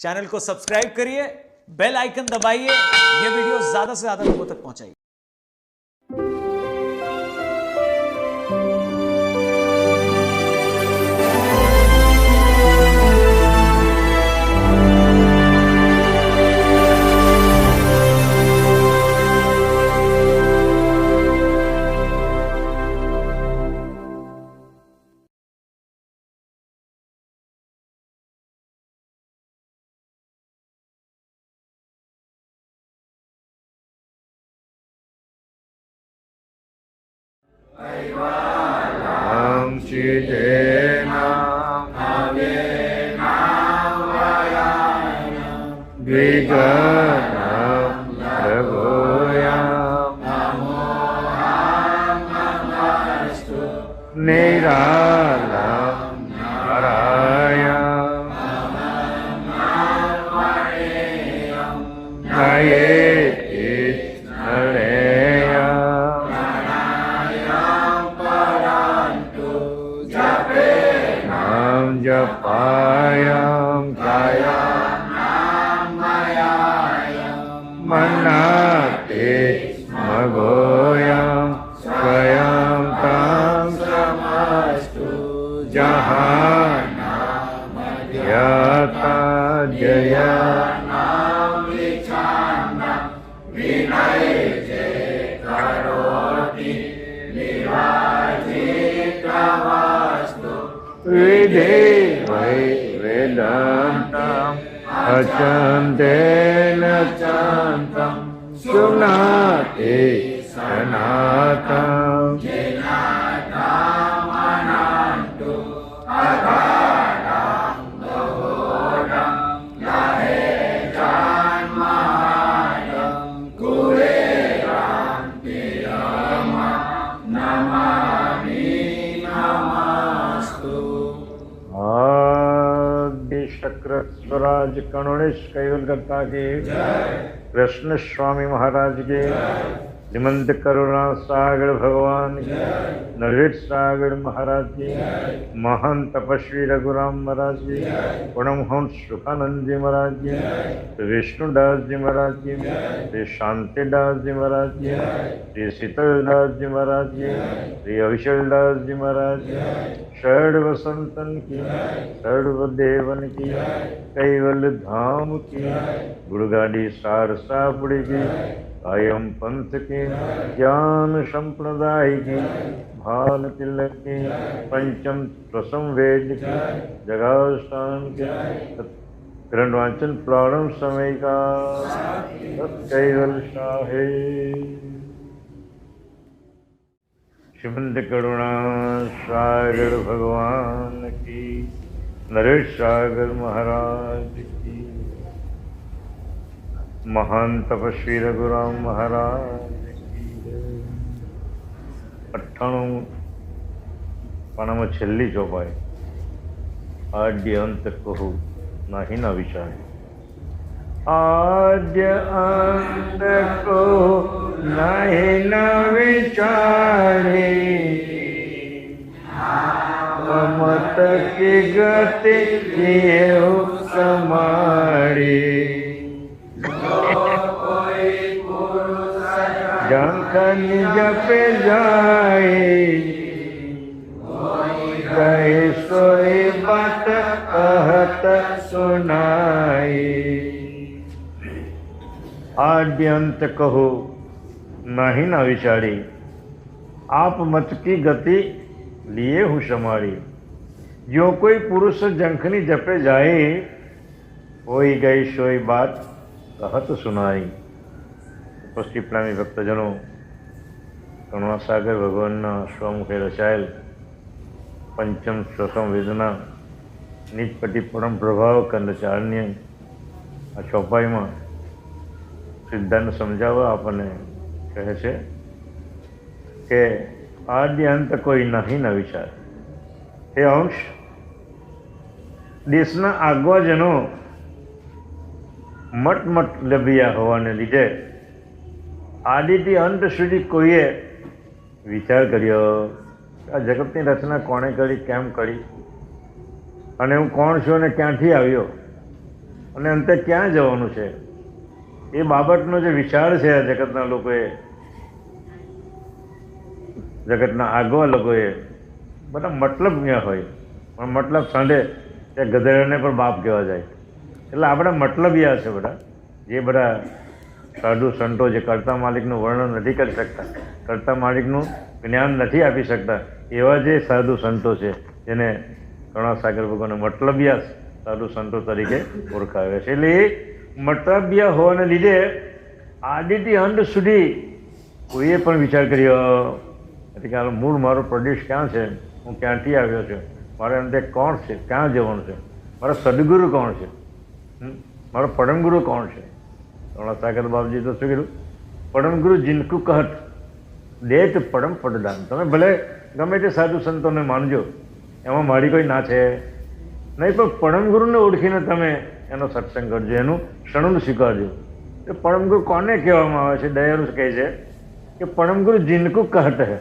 Channel को subscribe करिए, bell icon दबाइए, ये वीडियो ज्यादा से ज्यादा लोगों तक पहुंचाइए। स्वराज करुणेश कैवलकर्ता के कृष्ण स्वामी महाराज के श्रीमंत करुणा सागर भगवान नरवीर सागर महाराज की महान तपस्वी रघुराम महाराज की परमहंस सुखानंद जी महाराज की विष्णुदास जी महाराज की श्री शांतिदास जी महाराज की श्री शीतलदास जी महाराज की श्री अविशलदास जी महाराज की सर्व संतन की सर्वदेवन की कैवल धाम की गुड़गाड़ी सारसापुड़ी की कायम पंथ की ज्ञान संप्रदाय की भान तिलक की पंचम प्रसंवेद की जगास्थान के ग्रंथवाचन प्रारंभ समय का कैवल शाहे श्रीमंत करुणा सागर भगवान की नरेश सागर महाराज की महान तपस्वी रघुराम महाराज की 98 પાનામાં છેલ્લી ચોપાઈ આદ્ય અંત કહું નહીં ના વિચાર આદ્ય અંત કહો નહીં ના વિચારે મત की गति ये समाड़ी जंख निज पे जाए कहे सोई बात कहत सुनाई आद्यंत कहो नहीं ना विचारी आप मत की गति लिए हूँ समारी जो कोई पुरुष जंखनी जपे जाए होई गई सोई बात कहत सुनाई। ઉપસ્થિત પ્રેમી ભક્તજનો કરુણાસાગર ભગવાનના સ્વમુખે રચાયેલ પંચમ સ્વસમ વેદના નિજપતિ પરમ પ્રભાવ કંદ ચારણ્ય આ ચોપાઈમાં સિદ્ધાંત સમજાવવા આપણને કહે છે કે આદ્ય અંત કોઈ નહીં ન વિચાર। હે અંશ, દેશના આગવાજનો મટ લભ્યા હોવાને લીધે આદિથી અંત સુધી કોઈએ વિચાર કર્યો આ જગતની રચના કોણે કરી, કેમ કરી, અને હું કોણ છું અને ક્યાંથી આવ્યો અને અંતે ક્યાં જવાનું છે એ બાબતનો જે વિચાર છે આ જગતના લોકોએ, જગતના આગવા લોકોએ, બધા મતલબ ક્યાં હોય, પણ મતલબ સાંડે ત્યાં ગધેડાને પણ બાપ કહેવા જાય. એટલે આપણે મતલબિયા છે બધા, જે બધા સાધુ સંતો જે કર્તા માલિકનું વર્ણન નથી કરી શકતા, કર્તા માલિકનું જ્ઞાન નથી આપી શકતા, એવા જે સાધુ સંતો છે જેને કરુણાસાગર ભગવાને મતલબિયા સાધુ સંતો તરીકે ઓળખાવે છે. એટલે એ મતલબિયા હોવાને લીધે આદિથી અંત સુધી કોઈએ પણ વિચાર કર્યો નથી કે મૂળ મારો પ્રદેશ ક્યાં છે, હું ક્યાંથી આવ્યો છું, મારે અંતે કોણ છે, ક્યાં જવાનું છે, મારો સદગુરુ કોણ છે, મારો પરમગુરુ કોણ છે. કરુણાસાગર બાપજી તો શું કીધું? પરમગુરુ જિનકુ કહત દેત પરમ પડદાન. તમે ભલે ગમે તે સાધુ સંતોને માનજો, એમાં મારી કોઈ ના છે નહીં, પણ પરમગુરુને ઓળખીને તમે એનો સત્સંગ કરજો, એનું શરણું સ્વીકારજો. એ પરમગુરુ કોને કહેવામાં આવે છે? દયાળુ કહે છે કે પરમગુરુ જિનકુ કહત હે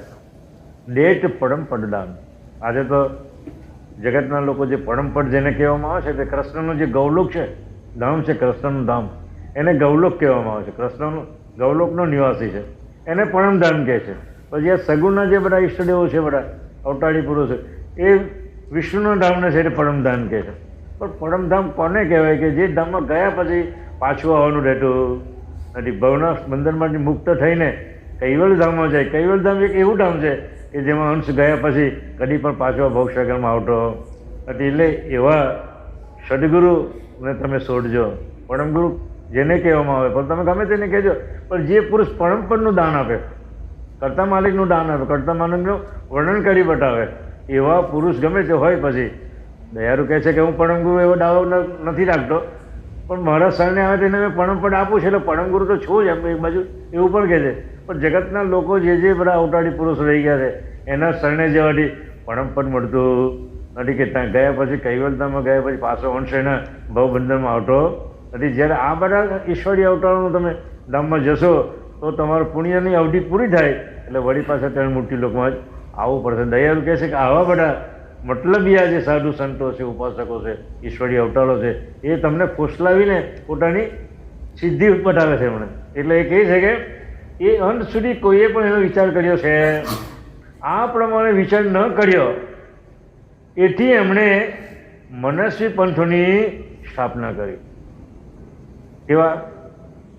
દેત પરમ પડદાન. આજે તો જગતના લોકો જે પરમપદ જેને કહેવામાં આવે છે તે કૃષ્ણનું જે ગૌલોક છે, ધામ છે કૃષ્ણનું ધામ, એને ગૌલોક કહેવામાં આવે છે. કૃષ્ણનું ગૌલોકનો નિવાસી છે, એને પરમધામ કહે છે. પછી આ સગુણના જે બધા ઈષ્ટદેવો છે, બધા અવતારી પુરુષો, એ વિષ્ણુના ધામને છે એ પરમધામ કહે છે. પણ પરમધામ કોને કહેવાય? કે જે ધામમાં ગયા પછી પાછું આવવાનું રહેતું નથી. ભવના બંધનમાંથી મુક્ત થઈને કૈવલ ધામમાં જાય. કૈવલ ધામ એક એવું ધામ છે કે જેમાં અંશ ગયા પછી કદી પણ પાછો ભવસાગરમાં આવતો નથી. એટલે એવા સદગુરુને તમે શોધજો. પરમગુરુ જેને કહેવામાં આવે, પણ તમે ગમે તેને કહેજો, પણ જે પુરુષ પરમપદનું દાન આપે, કર્તા માલિકનું દાન આપે, કર્તા માલિકનું વર્ણન કરી બતાવે, એવા પુરુષ ગમે તે હોય. પછી દયાળુ કહે છે કે હું પરમગુરુ એવો દાવો નથી રાખતો, પણ મારા શરણે આવે તેને મેં પરમપદ આપું છું, એટલે પરમગુરુ તો છું જ. એમ એક બાજુ એવું પણ કહે છે. પણ જગતના લોકો જે બધા અવતારી પુરુષ રહી ગયા છે એના શરણે જવાથી પરમપદ મળતું નથી, કે ત્યાં ગયા પછી કૈવલતામાં ગયા પછી પાછો અંશ એના ભવબંધનમાં આવતો નથી. જ્યારે આ બધા ઈશ્વરીય અવતારોનું તમે ધામમાં જશો તો તમારું પુણ્યની અવધિ પૂરી થાય એટલે વળી પાછા ત્રણ મૂર્તિ લોકમાં જ આવવું પડશે. દયાળુ કહે છે કે આવા બધા મતલબિયા જે સાધુ સંતો છે, ઉપાસકો છે, ઈશ્વરીય અવતારો છે, એ તમને ફોસલાવીને પોતાની સિદ્ધિ બતાવે છે એમણે. એટલે એ કહે છે કે એ અંત સુધી કોઈએ પણ એનો વિચાર કર્યો છે? આ પ્રમાણે વિચાર ન કર્યો, એથી એમણે મનસ્વી પંથોની સ્થાપના કરી. એવા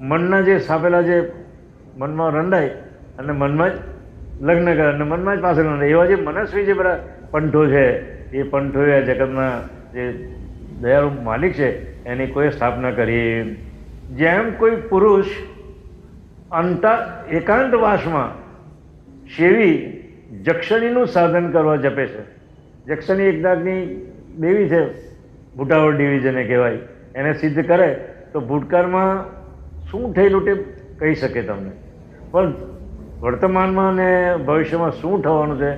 મનના જે સ્થાપેલા, જે મનમાં રંડાય અને મનમાં જ લગ્ન કરે અને મનમાં જ પાસે રંડાય, એવા જે મનસ્વી જે બધા પંથો છે, એ પંથોએ જગતના જે દયાળુ માલિક છે એની કોઈ સ્થાપના કરી. જેમ કોઈ પુરુષ એકાંતવાસમાં સેવી જક્ષણીનું સાધન કરવા જપે છે. જક્ષણી એક જાતની દેવી છે, ભૂટાવળ દેવી જેને કહેવાય. એને સિદ્ધ કરે તો ભૂતકાળમાં શું થયેલું તે કહી શકે તમને, પણ વર્તમાનમાં અને ભવિષ્યમાં શું થવાનું છે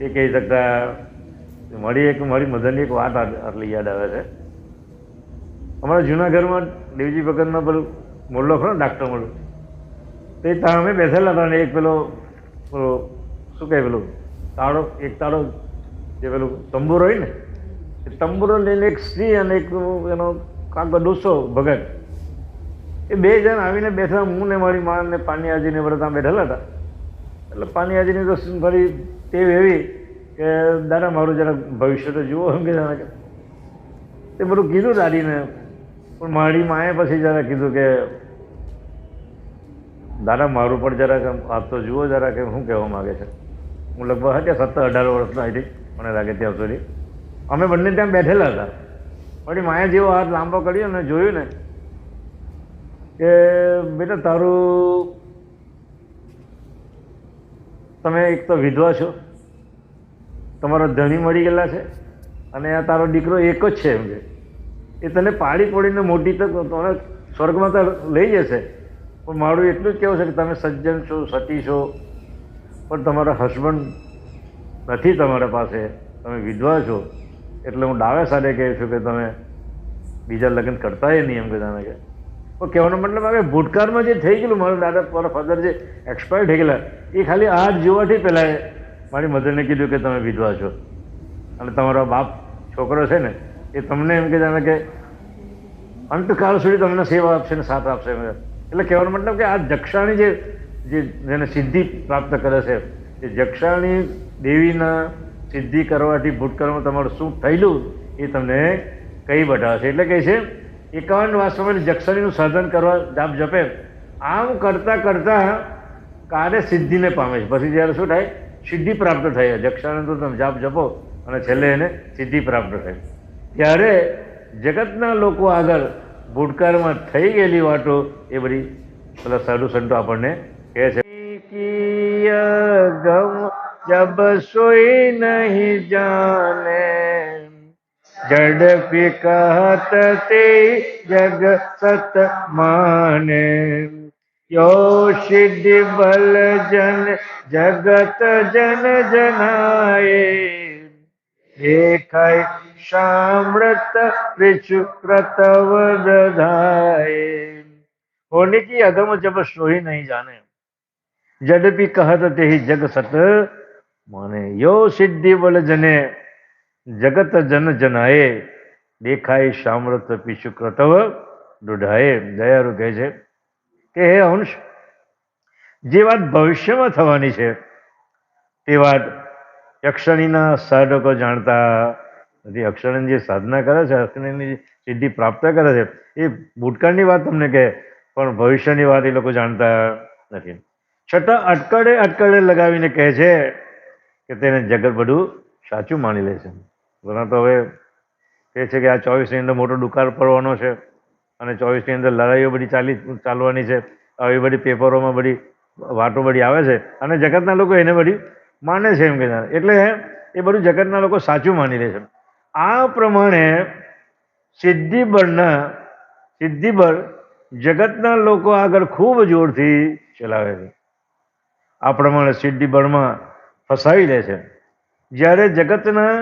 એ કહી શકતા. મારી મદનની એક વાત આટલી યાદ આવે છે. અમારા જૂનાગઢમાં દેવજી ભગતનો પેલું મોલ્લો ખરો ને, ડાક્ટર મોલ્લો, તે ત્યાં અમે બેસેલા હતા. ને એક પેલો શું કહે પેલું તાળો જે પેલું તંબુરો હોય ને, એ તંબુરો લઈને એક સ્ત્રી અને એક એનો કાકો દોસ્તો ભગત, એ બે જણ આવીને બેઠા. હું ને મારી મા ને પાનિયાજીને બધા ત્યાં બેઠેલા હતા. એટલે પાનિયાજીની તો ફરી ટેવ એવી કે દાદા મારું જરાક ભવિષ્ય તો જુઓ એમ કે જાણે. એ બધું કીધું દાદીને, પણ મારી માએ પછી જરા કીધું કે દાદા મારું પણ જરાક આપ તો જુઓ જરા કે શું કહેવા માગે છે. હું લગભગ હતા 17-18 વર્ષનો હતી મને લાગે ત્યાં સુધી. અમે બંને ત્યાં બેઠેલા હતા. મારી માએ જેવો હાથ લાંબો કર્યો ને જોયું ને કે બેટા તારું, તમે એક તો વિધવા છો, તમારા ધણી મળી ગયેલા છે અને આ તારો દીકરો એક જ છે એમ કે એ તને પાડી પડીને મોટી તો તને સ્વર્ગમાં તો લઈ જશે, પણ મારું એટલું જ કહેવું છે કે તમે સજ્જન છો, સતી છો, પણ તમારા હસબન્ડ નથી તમારા પાસે, તમે વિધવા છો. એટલે હું દાવે સાથે કહું છું કે તમે બીજા લગ્ન કરતાય નહીં એમ કે જાણે કે. પણ કહેવાનો મતલબ આવે ભૂતકાળમાં જે થઈ ગયેલું, મારા દાદા મારા ફાધર જે એક્સપાયર થઈ ગયેલા, એ ખાલી આ જ જોવાથી પહેલાં મારી મધરને કીધું કે તમે વિધવા છો અને તમારો બાપ છોકરો છે ને એ તમને એમ કે જાણે કે અંતકાળ સુધી તમને સેવા આપશે ને સાથ આપશે. એટલે કહેવાનો મતલબ કે આ જક્ષાણી જેને સિદ્ધિ પ્રાપ્ત કરે છે, એ જક્ષાણી દેવીના સિદ્ધિ કરવાથી ભૂતકાળમાં તમારું શું થયેલું એ તમને કહી બતાવે છે. એટલે કહે છે 51 વાસમાં જક્ષાણીનું સાધન કરવા જાપ જપે, આમ કરતાં કરતાં કાર્ય સિદ્ધિને પામે છે. પછી જ્યારે શું થાય? સિદ્ધિ પ્રાપ્ત થાય. જક્ષાણી તો તમે જાપ જપો અને છેલ્લે એને સિદ્ધિ પ્રાપ્ત થાય. ત્યારે જગતના લોકો આગળ ભૂતકાળમાં થઈ ગયેલી વાતો એ બધી પેલા સાધુ સંતો આપણને કહે છે. જબ સોઈ નહીં જાને ઝડપી કહત તે જગ સત માને યો સિદ્ધિ બલ જન જગત જન જનાએ દેખાય સામ્રત વિચુક્રત વરધાય होने की अगम जब सोई नहीं जाने जडपी कहत ते जग सत माने यो सिद्धि बल जने जगत जन जनाए देखाय साम्रत पिशुक्रतव દુઢાએ. દયાળુ કહે છે કે હે અંશ, જે વાત ભવિષ્યમાં થવાની છે તે વાત યક્ષણીના સાધકો જાણતા નથી. અક્ષરણી જે સાધના કરે છે, અક્ષરણીની સિદ્ધિ પ્રાપ્ત કરે છે, એ ભૂતકાળની વાત તમને કહે, પણ ભવિષ્યની વાત એ લોકો જાણતા નથી. છતાં અટકળે લગાવીને કહે છે કે તેને જગત બધું સાચું માની લે છે. પરંતુ હવે કહે છે કે આ 24ની અંદર મોટો દુકાળ પડવાનો છે અને 24ની અંદર લડાઈઓ બધી ચાલવાની છે. આવી બધી પેપરોમાં બધી વાતો બધી આવે છે અને જગતના લોકો એને બધી માને છે એમ કે, એટલે એ બધું જગતના લોકો સાચું માની લે છે. આ પ્રમાણે સિદ્ધિબળ જગતના લોકો આગળ ખૂબ જોરથી ચલાવે છે. આ પ્રમાણે સિદ્ધિબળમાં ફસાવી લે છે. જ્યારે જગતના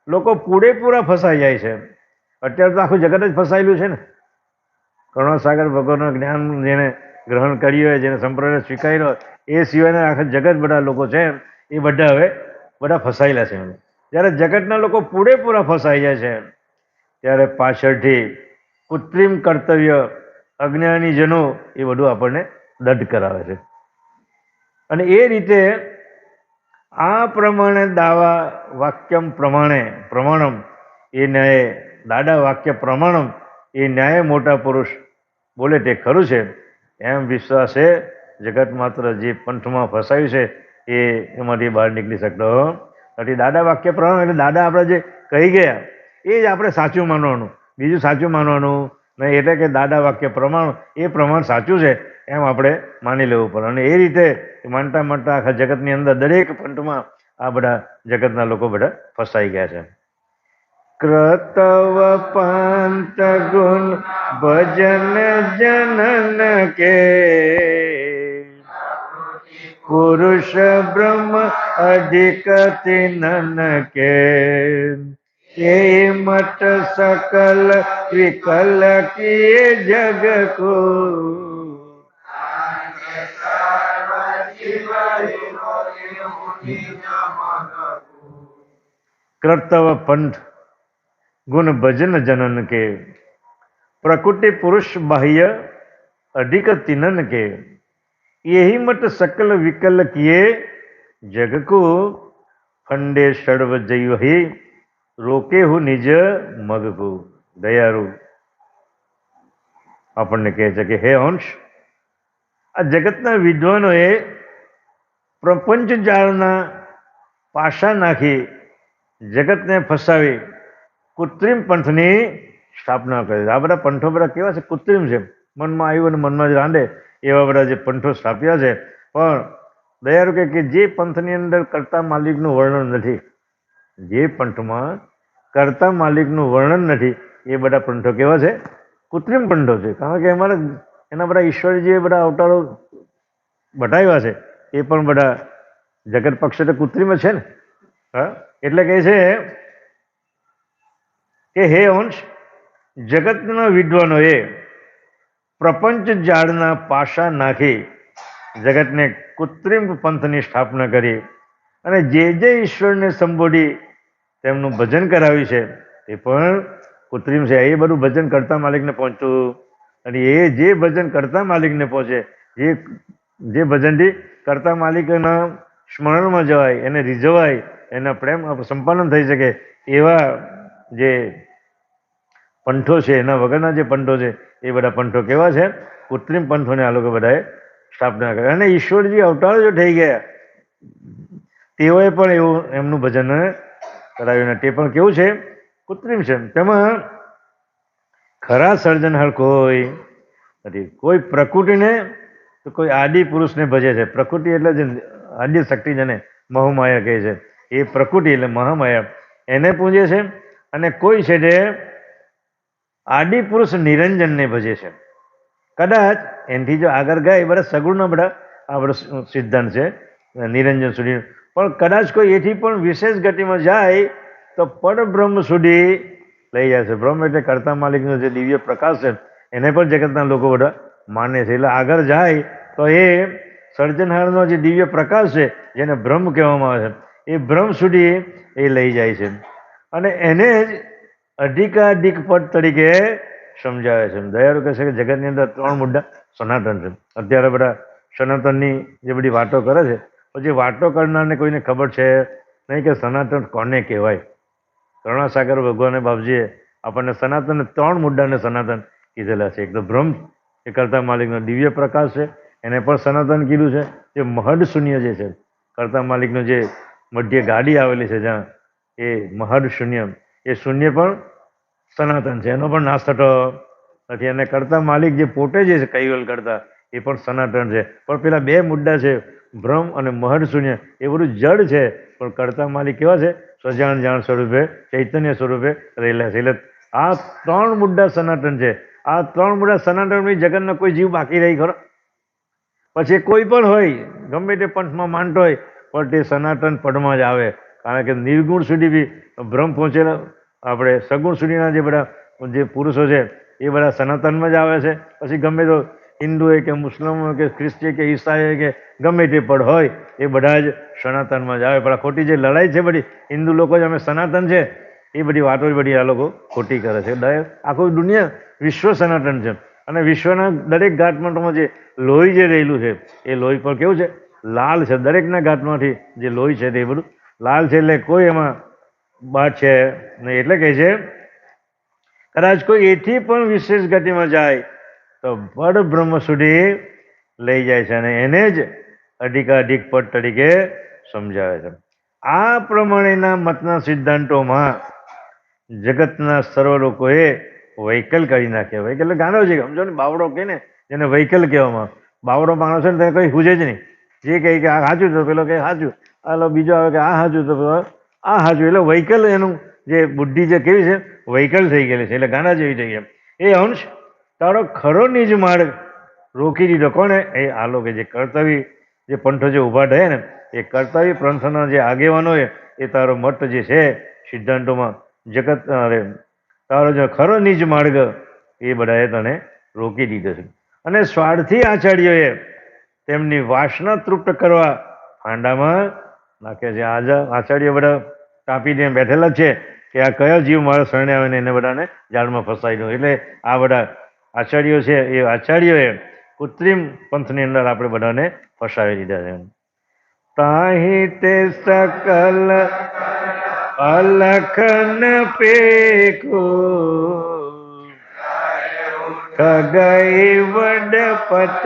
લોકો પૂરેપૂરા ફસાઈ જાય છે. અત્યારે તો આખું જગત જ ફસાયેલું છે ને. કરુણાસાગર ભગવાનનું જ્ઞાન જેને ગ્રહણ કર્યું હોય, જેને સંપ્રદાય સ્વીકાર્યો, એ સિવાયના આખા જગત બધા લોકો છે એ બધા હવે બધા ફસાયેલા છે. જ્યારે જગતના લોકો પૂરેપૂરા ફસાઈ જાય છે ત્યારે પાછળથી કૃત્રિમ કર્તવ્ય અજ્ઞાનીજનો એ બધું આપણને દંડ કરાવે છે. અને એ રીતે આ પ્રમાણે દાવા વાક્યમ પ્રમાણમ એ ન્યાય દાદા વાક્ય પ્રમાણમ એ ન્યાય મોટા પુરુષ બોલે તે ખરું છે એમ વિશ્વાસ છે. જગત માત્ર જે પંથમાં ફસાયું છે એમાંથી બહાર નીકળી શકતો નથી. દાદા વાક્ય પ્રમાણ એટલે દાદા આપણે જે કહી ગયા એ જ આપણે સાચું માનવાનું, બીજું સાચું માનવાનું નહીં. એટલે કે દાદા વાક્ય પ્રમાણ એ પ્રમાણ સાચું છે એમ આપણે માની લેવું પડે. અને એ રીતે માનતા આખા જગતની અંદર દરેક પંથમાં આ બધા જગતના લોકો બધા ફસાઈ ગયા છે. कृतव पंत गुण भजन जनन के पुरुष ब्रह्म अधिक तिनन के मत सकल विकल किए जग को कर्तव पंथ गुण भजन जनन के प्रकृति पुरुष बाह्य अधिक तिनन के यही मत सकल विकल किए जग को फंडे सर्व जय ही रोके हूँ निज मग को. दयारु આપણને કહે છે કે હે અંશ, આ જગતના વિદ્વાનોએ પ્રપંચ જાળના પાસા નાખી જગતને ફસાવી કૃત્રિમ પંથની સ્થાપના કરી. આ બધા પંથો બધા કેવા છે? કૃત્રિમ છે. મનમાં આવ્યું અને મનમાં જ રાંધે એવા બધા જે પંથો સ્થાપ્યા છે. પણ દયાળુ કે જે પંથની અંદર કર્તા માલિકનું વર્ણન નથી, જે પંથમાં કર્તા માલિકનું વર્ણન નથી, એ બધા પંથો કેવા છે? કૃત્રિમ પંથો છે. કારણ કે એના બધા ઈશ્વરજીએ બધા અવતારો બતાવ્યા છે એ પણ બધા જગત પક્ષે તો કૃત્રિમ છે ને. હા, એટલે કહે છે કે હે અંશ, જગતના વિદ્વાનોએ પ્રપંચ જાળના પાસા નાખી જગતને કૃત્રિમ પંથની સ્થાપના કરી અને જે ઈશ્વરને સંબોધી તેમનું ભજન કરાવ્યું છે તે પણ કૃત્રિમ છે એ બધું ભજન કરતા માલિકને પહોંચતું. અને એ જે ભજન કરતા માલિકને પહોંચે, જે ભજનથી કરતા માલિકના સ્મરણમાં જવાય, એને રીઝવાય, એના પ્રેમ સંપાદન થઈ શકે એવા જે પંથો છે, એના વગરના જે પંથો છે એ બધા પંથો કેવા છે? કૃત્રિમ પંથોને આ લોકો બધાએ સ્થાપના કરી. અને ઈશ્વરજી અવતાર જો થઈ ગયા તેઓએ પણ એવું એમનું ભજન કરાવ્યું ને તે પણ કેવું છે? કૃત્રિમ છે. તેમાં ખરા સર્જનહાર કોઈ નથી. કોઈ પ્રકૃતિને તો કોઈ આદિ પુરુષને ભજે છે. પ્રકૃતિ એટલે જે આદિ શક્તિ જેને મહામાયા કહે છે, એ પ્રકૃતિ એટલે મહામાયા, એને પૂજે છે. અને કોઈ છે તે આદિ પુરુષ નિરંજનને ભજે છે. કદાચ એનાથી જો આગળ ગયા એ બધા સગુણના બધા આ બધો સિદ્ધાંત છે નિરંજન સુધી. પણ કદાચ કોઈ એથી પણ વિશેષ ગતિમાં જાય તો પરબ્રહ્મ સુધી લઈ જાય છે. બ્રહ્મ એટલે કરતા માલિકનો જે દિવ્ય પ્રકાશ છે એને પણ જગતના લોકો બધા માને છે. એટલે આગળ જાય તો એ સર્જનહારનો જે દિવ્ય પ્રકાશ છે જેને બ્રહ્મ કહેવામાં આવે છે એ બ્રહ્મ સુધી એ લઈ જાય છે. અને એને જ અધિકાધિક પદ તરીકે સમજાવે છે. દયાળુ કહે છે કે જગતની અંદર 3 મુદ્દા સનાતન છે. અત્યારે બધા સનાતનની જે બધી વાતો કરે છે, પછી વાતો કરનારને કોઈને ખબર છે નહીં કે સનાતન કોને કહેવાય. કરુણાસાગર ભગવાને બાપજીએ આપણને સનાતન 3 મુદ્દાને સનાતન કીધેલા છે. એક તો બ્રહ્મ એ કરતા માલિકનો દિવ્ય પ્રકાશ છે, એને પણ સનાતન કીધું છે. જે મહદ શૂન્ય જે છે, કરતા માલિકનો જે મધ્ય ગાડી આવેલી છે જ્યાં એ મહદ શૂન્ય, એ શૂન્ય પણ સનાતન છે, એનો પણ નાશ થતો નથી. અને કરતા માલિક જે પોતે જે છે કૈવલ કરતા એ પણ સનાતન છે. પણ પેલા 2 મુદ્દા છે બ્રહ્મ અને મહદ શૂન્ય એ બધું જડ છે. પણ કરતા માલિક કેવા છે? સજાણ જાણ સ્વરૂપે, ચૈતન્ય સ્વરૂપે રહેલા છે. એટલે આ 3 મુદ્દા સનાતન છે. આ 3 મુદ્દા સનાતન જગતનો કોઈ જીવ બાકી રહી ખરો? પછી કોઈ પણ હોય, ગમે તે પંથમાં માનતો હોય, પણ તે સનાતન પદમાં જ આવે. કારણ કે નિર્ગુણ સુધી બી બ્રહ્મ પહોંચેલા, આપણે સગુણ સુધીના જે બધા જે પુરુષો છે એ બધા સનાતનમાં જ આવે છે. પછી ગમે તો હિન્દુ હોય કે મુસ્લિમ હોય કે ખ્રિસ્તી કે ઈસાઈ હોય કે ગમે તે પડ હોય એ બધા જ સનાતનમાં જ આવે. પણ આ ખોટી જે લડાઈ છે બધી હિન્દુ લોકો જ અમે સનાતન છે એ બધી વાતો બધી આ લોકો ખોટી કરે છે. આખું દુનિયા વિશ્વ સનાતન છે. અને વિશ્વના દરેક ઘાટમાં જે લોહી જે રહેલું છે એ લોહી પણ કેવું છે? લાલ છે. દરેકના ઘાટમાંથી જે લોહી છે તે બધું લાલ છે. એટલે કોઈ એમાં બાદ છે નહીં. એટલે કહે છે કદાચ કોઈ એથી પણ વિશેષ ગતિમાં જાય તો પરબ્રહ્મ સુધી લઈ જાય છે અને એને જ અધિકાધિક પદ તરીકે સમજાવે છે. આ પ્રમાણેના મતના સિદ્ધાંતોમાં જગતના સર્વ લોકોએ વૈકલ કરી નાખ્યા. વૈકલ એટલે ગાંડો છે, સમજો ને, બાવડો કે ને જેને વૈકલ કહેવામાં. બાવડો માણસ છે ને તેને કંઈ સૂઝે જ નહીં. જે કહે કે આ સાચું તો પેલો કહે સાચું, આ બીજો આવે કે આ સાચું તો પેલો આ સાચું. એટલે વૈકલ એનું જે બુદ્ધિ જે કેવી છે? વૈકલ થઈ ગયેલી છે. એટલે ગાંડા જેવી થઈ ગઈ. એ અંશ તારો ખરો નિજ માર્ગ રોકી દીધો. કોને? એ આ લોકો જે કર્તવ્ય જે પંથો જે ઊભા થયા ને એ કર્તવ્ય પંથના જે આગેવાનોએ એ તારો મત જે છે સિદ્ધાંતોમાં જગત તારો જે ખરો નિજ માર્ગ એ બધાએ તને રોકી દીધો છે. અને સ્વાર્થી આચાર્યોએ તેમની વાસના તૃપ્ત કરવા ફાંડામાં નાખે છે. આજે આચાર્ય બધા કાપીને બેઠેલા છે કે આ કયો જીવ મારા શરણે આવે ને એને બધાને જાળમાં ફસાઈ દો. એટલે આ બધા આચાર્યો છે એ આચાર્યોએ કૃત્રિમ પંથની અંદર આપણે બધાને ફસાવી દીધા છે. તાહી તે સકલ અલખન પેકો ખગઈ વડ પત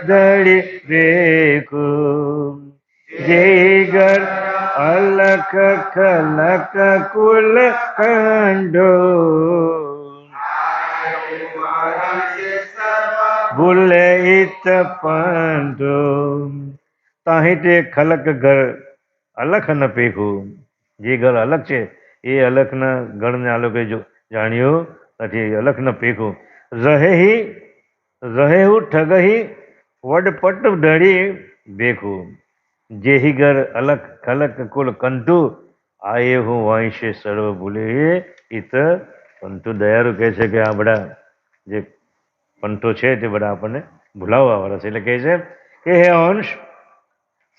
દળી રેકો જે ઘર અલખ ખલક કુલ કંડો ભૂલે ઈત પાંડો. તાહી તે ખલક ઘર અલખ ન પેખું. જે ઘર અલગ છે એ અલખના ગણને આ લોકોએ જાણ્યું નથી. અલખ ન પેખું રહેવું ઠગહી વડપટ ઢળી ભેખું. જેહી ઘર અલખ ખલક કુલ કંતુ આયે હું વાંશે સર્વ ભૂલે ઈત પંતુ. દયાળુ કહે છે કે આ બધા જે પંથો છે તે બધા આપણને ભૂલાવવા વાળા છે. એટલે કહે છે કે હે અંશ,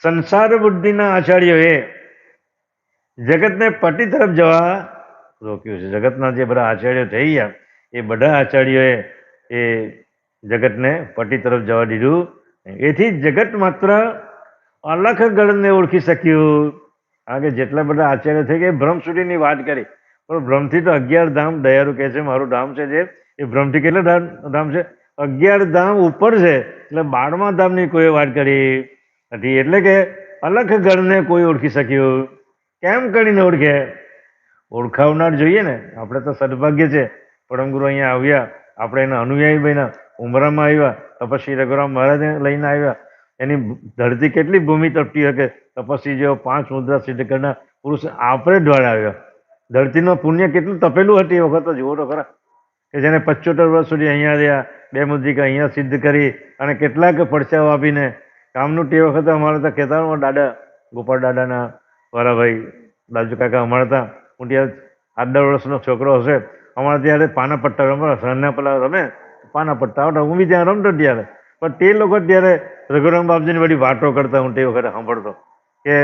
સંસાર બુદ્ધિના આચાર્યોએ જગતને પતિ તરફ જવા રોક્યું છે. જગતના જે બધા આચાર્યો થઈ ગયા એ બધા આચાર્યોએ એ જગતને પતિ તરફ જવા દીધું. એથી જગત માત્ર અલખ ગણને ઓળખી શક્યું. કારણ કે જેટલા બધા આચાર્ય થઈ ગયા ભ્રમ સુધીની વાત કરી, પણ ભ્રમથી તો 11 ધામ દયાળુ કહે છે મારું ધામ છે જે એ ભ્રમથી કેટલા ધામ છે? 11 ધામ ઉપર છે. એટલે 12મા ધામની કોઈ વાત કરી નથી. એટલે કે અલખ ગણને કોઈ ઓળખી શક્યું. કેમ કરીને ઓળખે? ઓળખાવનાર જોઈએ ને. આપણે તો સદભાગ્ય છે પરમગુરુ અહીંયા આવ્યા, આપણે એના અનુયાયી બન્યા, ઉમરામાં આવ્યા, તપસ્વી રઘુરામ મહારાજને લઈને આવ્યા. એની ધરતી કેટલી ભૂમિ તપતી શકે, તપસ્વી જેવો 5 મુદ્રા સિદ્ધ કરનાર પુરુષ આપણે દ્વારા આવ્યા. ધરતીનું પુણ્ય કેટલું તપેલું હતું એ વખત જુઓ તો ખરા, કે જેને 75 વર્ષ સુધી અહીંયા રહ્યા, 2 મુદ્રિકા અહીંયા સિદ્ધ કરી અને કેટલાક પડચાઓ આપીને કામનું તે વખતે અમારે તો કહેતા દાદા ગોપાલ દાદાના વારાભાઈ દાજુ કાકા અમારા હતા, હું ત્યાં 8-10 વર્ષનો છોકરો હશે, અમારે ત્યારે પાના પટ્ટા રમે, સરના પેલા રમે પાના પટ્ટા આવતા, હું બી ત્યાં રમતો ત્યારે. પણ તે લોકો ત્યારે રઘુરામ બાપજીની બધી વાતો કરતા હું તે વખતે સાંભળતો કે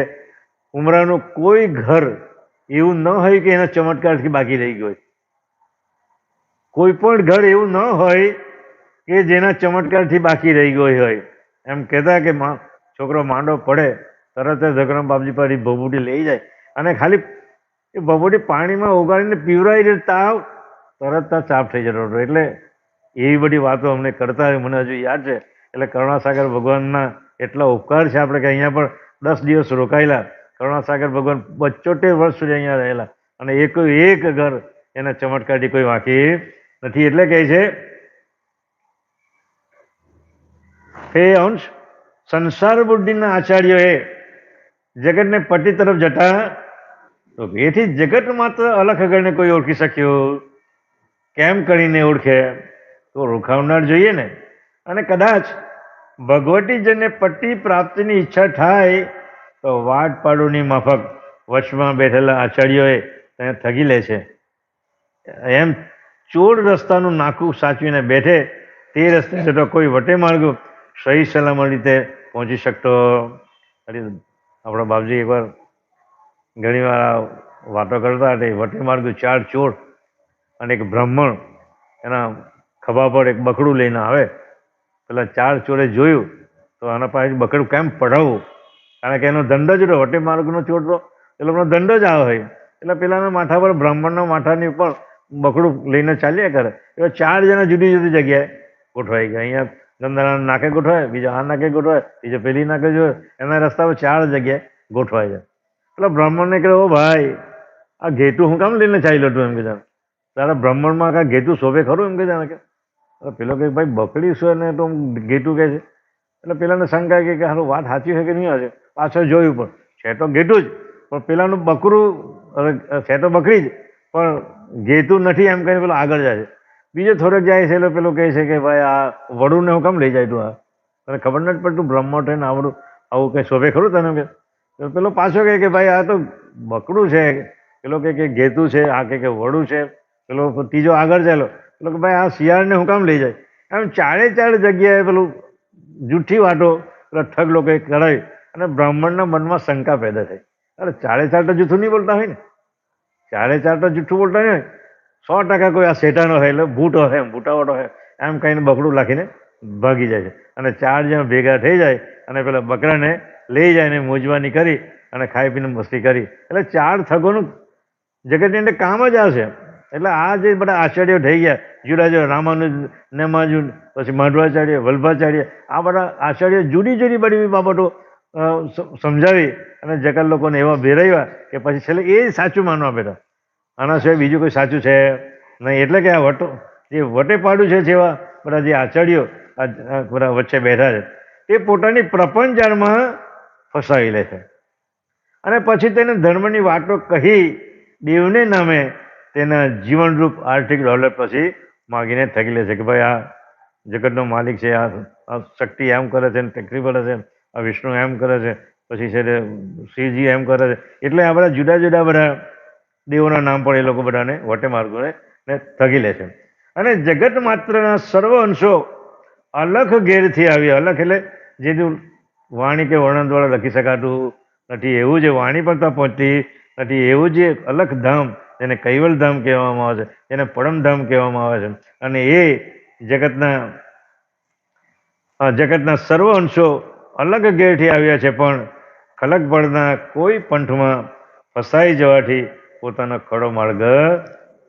ઉમરાનું કોઈ ઘર એવું ન હોય કે એના ચમત્કારથી બાકી રહી ગયું હોય. કોઈ પણ ઘર એવું ન હોય કે જેના ચમત્કારથી બાકી રહી ગયો હોય. એમ કહેતા કે છોકરો માંડો પડે તરત જ રઘુરામ બાપજી પર ભભૂટી લઈ જાય અને ખાલી એ ભભૂટી પાણીમાં ઓગાળીને પીવરાઈ દે, તાવ તરત જ સાફ થઈ જતો હતો. એટલે એવી બધી વાતો અમને કરતા મને હજુ યાદ છે. એટલે કરુણાસાગર ભગવાનના એટલા ઉપકાર છે આપણે કે અહીંયા પણ 10 દિવસ રોકાયેલા. કરુણાસાગર ભગવાન 75 વર્ષ સુધી અહીંયા રહેલા અને એક ઘર એના ચમત્કારથી કોઈ વાંકી નથી. એટલે કહે છે હે અંશ, સંસાર બુદ્ધિના આચાર્યોએ જગતને પતિ તરફ જતા તો એથી જગત માત્ર અલખ ગણને કોઈ ઓળખી શક્યું. કેમ કરીને ઓળખે? તો રોકાવનાર જોઈએ ને. અને કદાચ ભગવતીજનને પતિ પ્રાપ્તિની ઈચ્છા થાય તો વાટ પાડોની માફક વચમાં બેઠેલા આચાર્યોએ તેને થગી લે છે. એમ ચોર રસ્તાનું નાકું સાચવીને બેઠે તે રસ્તે જતો કોઈ વટે માર્ગ સહી સલામત રીતે પહોંચી શકતો. આપણા બાપજી એકવાર ઘણી વાર વાતો કરતા હતા. વટે માર્ગ 4 ચોર અને એક બ્રાહ્મણ એના ખભા પર એક બકડું લઈને આવે. પેલા 4 ચોરે જોયું તો આના પાસે બકડું કેમ પડાવવું, કારણ કે એનો ધંધો જ હતો. વટે માર્ગનો ચોર તો એ લોકોનો ધંધો જ આવે હોય. એટલે પેલાના માથા પર બ્રાહ્મણના માથાની ઉપર બકડું લઈને ચાલ્યા કરે. એટલે 4 જણા જુદી જુદી જગ્યાએ ગોઠવાઈ ગયા. અહીંયા ગંદાના નાકે ગોઠવાય, બીજા આ નાકે ગોઠવાય, બીજા પેલી નાકે જોયે. એના રસ્તા પર 4 જગ્યાએ ગોઠવાઈ જાય. એટલે બ્રાહ્મણને કહે, ઓ ભાઈ આ ઘેટું હું કામ લઈને ચાલ્યો હતું? એમ કે જાણે તારા બ્રાહ્મણમાં કાંઈ ઘેટું શોભે ખરું? એમ કે જાણે કે પેલો કે ભાઈ બકડી છે ને તો ઘેટું કહે છે. એટલે પેલાને શંકા કે હારું વાત સાચી છે કે નહીં હશે. પાછળ જોયું પણ છે તો ઘેટું જ, પણ પેલાનું બકરું છે તો બકરી જ પણ ઘેટું નથી એમ કહીને પેલો આગળ જાય છે. બીજો થોડોક જાય છે એટલે પેલો કહે છે કે ભાઈ આ વડુંને હું કામ લઈ જાય તું? આ તને ખબર નથી પડતું બ્રહ્મ થઈને આવડું આવું કંઈ શોભે ખરું તને? કે પેલો પાછો કહે કે ભાઈ આ તો બકડું છે. પેલો કે ઘેતું છે, આ કે વડું છે. પેલો ત્રીજો આગળ ચાલો, પેલો કે ભાઈ આ શિયાળને હું કામ લઈ જાય? એમ 4 જગ્યાએ પેલું જૂઠી વાતો પેલા ઠગ લોકોએ કરાવી અને બ્રાહ્મણના મનમાં શંકા પેદા થઈ. અરે 4 તો જૂઠું નહીં બોલતા હોય ને, 4 તો જૂઠું બોલતા નહીં હોય. 100% કોઈ આ શેઠાનો હોય એટલે ભૂટો હોય, ભૂટાવાળો હોય એમ કહીને બકડું લાખીને ભાગી જાય છે. અને 4 જણ ભેગા થઈ જાય અને પેલા બકરાને લઈ જાય ને મોજવાની કરી અને ખાઈ પીને મસ્તી કરી. એટલે 4 ઠગોનું જગતની અંદર કામ જ આવશે. એટલે આ જે બધા આચાર્યો થઈ ગયા જુદા જુદા, રામાનુજ, નેમાજુન, પછી માધવાચાર્ય, વલ્ભાચાર્ય, આ બધા આચાર્ય જુદી જુદી બધી બાબતો સમજાવી અને જગત લોકોને એવા ભેરવ્યા કે પછી છેલ્લે એ સાચું માનવા બેઠા. આના સિવાય બીજું કોઈ સાચું છે નહીં. એટલે કે આ વટો જે વટે પાડું છે જેવા બધા જે આચાર્યો બધા વચ્ચે બેઠા છે તે પોતાની પ્રપંચમાં ફસાવી લે છે અને પછી તેને ધર્મની વાતો કહી દેવને નામે તેના જીવનરૂપ આર્થિક દોલત પછી માગીને થકી લે છે કે ભાઈ આ જગતનો માલિક છે, આ શક્તિ એમ કરે છે, ટેકરી પડે છે, આ વિષ્ણુ એમ કરે છે, પછી છે શ્રીજી એમ કરે છે. એટલે આ બધા જુદા જુદા બધા દેવોના નામ પણ એ લોકો બધાને વટે માર્ગોને થકી લે છે. અને જગત માત્રના સર્વ અંશો અલખ ઘેરથી આવી. અલખ એટલે જે વાણી કે વર્ણન દ્વારા લખી શકાતું નથી એવું, જે વાણી પણ ત્યાં પહોંચતી નથી એવું, જે અલખ ધામ જેને કૈવલધામ કહેવામાં આવે છે, જેને પરમધામ કહેવામાં આવે છે. અને એ જગતના સર્વ અંશો અલગ ઘેરથી આવ્યા છે, પણ ખલક પડના કોઈ પંથમાં ફસાઈ જવાથી પોતાનો ખડો માર્ગ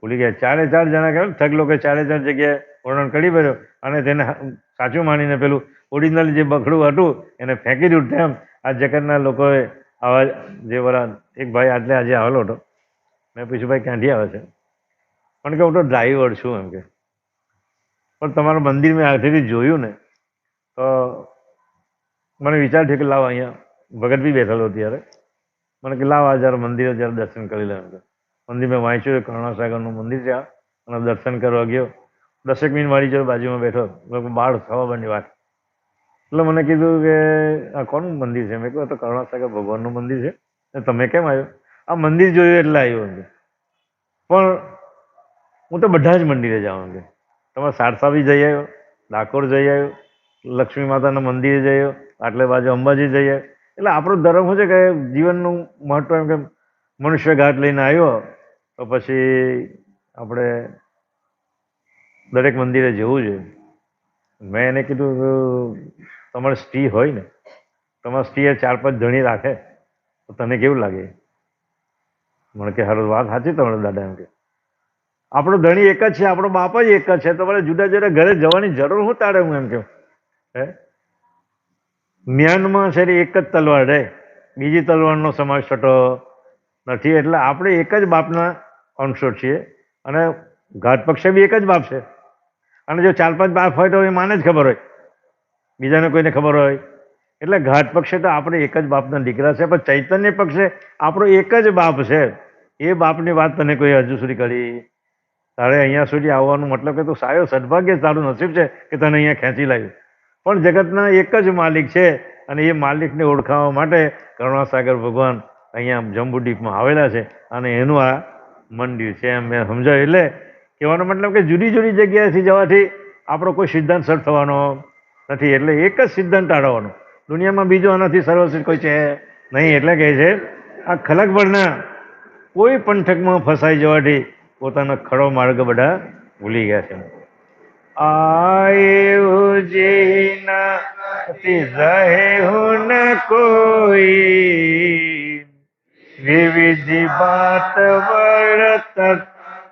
ભૂલી ગયા. 4 જણા કહેવાય ઠગ લોકો 4 જગ્યાએ વર્ણન કરી પડ્યો અને તેને સાચું માનીને પેલું ઓરિજિનલ જે બખડું હતું એને ફેંકી દીધું. તેમ આ જગતના લોકોએ આવા જે બધા એક ભાઈ આજે આવેલો હતો. મેં પૂછ્યું ભાઈ ક્યાંથી આવે છે? પણ કે હું તો ડ્રાઈવર છું એમ કે. પણ તમારું મંદિર મેં આગળથી જોયું ને તો મને વિચાર થયો કે લાવ અહીંયા ભગત બી બેઠેલો ત્યારે મને કે લાવ આ જરા મંદિરે જરા દર્શન કરી લે. મંદિર મેં વાંચ્યું કરુણાસાગરનું મંદિર છે અને દર્શન કરવા ગયો. 10 મિનિટ મારી જોડે બાજુમાં બેઠો. 12:15ની વાત. એટલે મને કીધું કે આ કોનું મંદિર છે? મેં કહ્યું તો કરુણાસાગર ભગવાનનું મંદિર છે. તમે કેમ આવ્યો? આ મંદિર જોયું એટલે આવ્યો એમ. પણ હું તો બધા જ મંદિરે જાઉં કે તમે સારસા બી જઈ આવ્યો, ડાકોર જઈ આવ્યો, લક્ષ્મી માતાના મંદિરે જઈ આવ્યો, આટલે બાજુ અંબાજી જઈ આવ્યો. એટલે આપણો ધર્મ શું છે કે જીવનનું મહત્વ એમ કે મનુષ્ય ઘાટ લઈને આવ્યો તો પછી આપણે દરેક મંદિરે જવું જોઈએ. મેં એને કીધું તમારે સ્ત્રી હોય ને, તમારા સ્ત્રીએ 4-5 ધણી રાખે તો તને કેવું લાગે? મને કે હારું વાત સાચી તમારે દાદા એમ કે આપણો ધણી એક જ છે, આપણો બાપ જ એક જ છે, તો મારે જુદા જુદા ઘરે જવાની જરૂર શું તારે? હું એમ કહું જ્ઞાનમાં છે એક જ તલવાર રહે, બીજી તલવારનો સમાવેશ થતો નથી. એટલે આપણે એક જ બાપના અંશો છીએ અને ઘાટ પક્ષે બી એક જ બાપ છે. અને જો 4-5 બાપ હોય તો એ માને જ ખબર હોય, બીજાને કોઈને ખબર હોય. એટલે ઘાટ પક્ષે તો આપણે એક જ બાપના દીકરા છે, પણ ચૈતન્ય પક્ષે આપણો એક જ બાપ છે. એ બાપની વાત તને કોઈ હજુ સુધી કરી? તારે અહીંયા સુધી આવવાનું મતલબ કે તું સાયો સદભાગ્ય તારું નસીબ છે કે તને અહીંયા ખેંચી લાવ્યું. પણ જગતના એક જ માલિક છે અને એ માલિકને ઓળખાવા માટે કરુણાસાગર ભગવાન અહીંયા જંબુદ્વીપમાં આવેલા છે અને એનું આ મંદિર છે. એમ મેં સમજાયું. એટલે કહેવાનો મતલબ કે જુદી જુદી જગ્યાએથી જવાથી આપણો કોઈ સિદ્ધાંત સર થવાનો નથી. એટલે એક જ સિદ્ધાંત ટાળવાનો. દુનિયામાં બીજો આનાથી સર્વશ્રેષ્ઠ કોઈ છે નહીં. એટલે કહે છે આ ખલક પરના કોઈ પંથકમાં ફસાઈ જવાથી પોતાનો ખડો માર્ગ બધા ભૂલી ગયા છે. આયુ જીના રહે હું ન કોઈ વિવિધ બાત વર્ત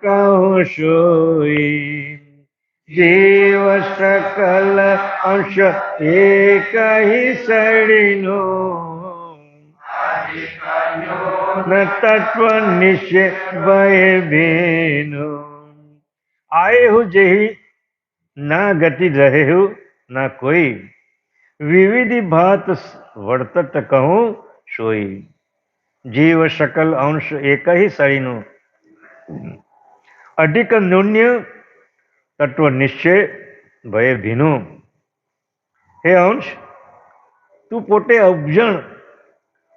કહું સોઈ જીવ સકલ અંશ એક હી સડીનો તત્વ નિશ્ચય ભય ભીનો આયે હું જેહી ના ગતિ રહે હું ના કોઈ વિવિધ ભાત વર્તત કહું સોઈ જીવ સકલ અંશ એક હી સડીનું અધિક ન્યૂન્ય તત્વ નિશ્ચય ભય ભીનું. હે અંશ, તું પોતે અબજણ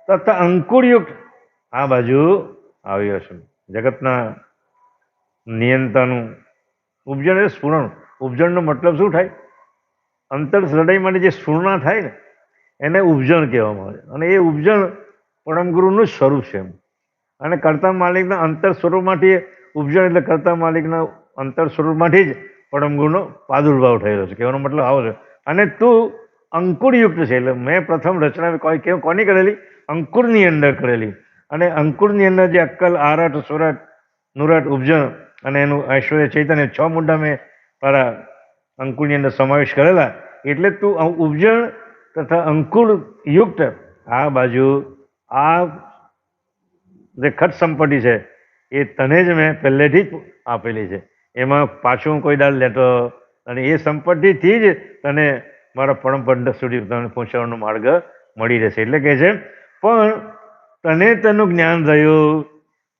તથા અંકુરયુક્ત આ બાજુ આવ્યો છે. જગતના નિયંતાનું ઉપજણ એ સ્ફુરણ. ઉપજણનો મતલબ શું થાય? અંતર હૃદય માટે જે સ્ફૂર્ણા થાય ને એને ઉપજણ કહેવામાં આવે. અને એ ઉપજણ પરમગુરુનું જ સ્વરૂપ છે. અને કર્તા માલિકના અંતર સ્વરૂપમાંથી ઉપજણ એટલે કર્તા માલિકના અંતર સ્વરૂપમાંથી જ પરમગુરુનો પ્રાદુર્ભાવ થયેલો છે. કહેવાનો મતલબ આવો છે. અને તું અંકુરયુક્ત છે. એટલે મેં પ્રથમ રચના કોની કરેલી? અંકુરની અંદર કરેલી. અને અંકુરની અંદર જે અક્કલ, આરટ, સુરત, નુરટ, ઉપજણ અને એનું ઐશ્વર્ય, ચૈતન્ય 6 મુદ્દા મેં તારા અંકુરની અંદર સમાવેશ કરેલા. એટલે તું ઉપજણ તથા અંકુર યુક્ત આ બાજુ આ જે ખટ સંપત્તિ છે એ તને જ મેં પહેલેથી જ આપેલી છે. એમાં પાછું કોઈ દાડ લેતો અને એ સંપત્તિથી જ તને મારા પરમ પંથ સુધી તને પહોંચવાનો માર્ગ મળી રહેશે. એટલે કહે છે પણ તને તેનું જ્ઞાન રહ્યું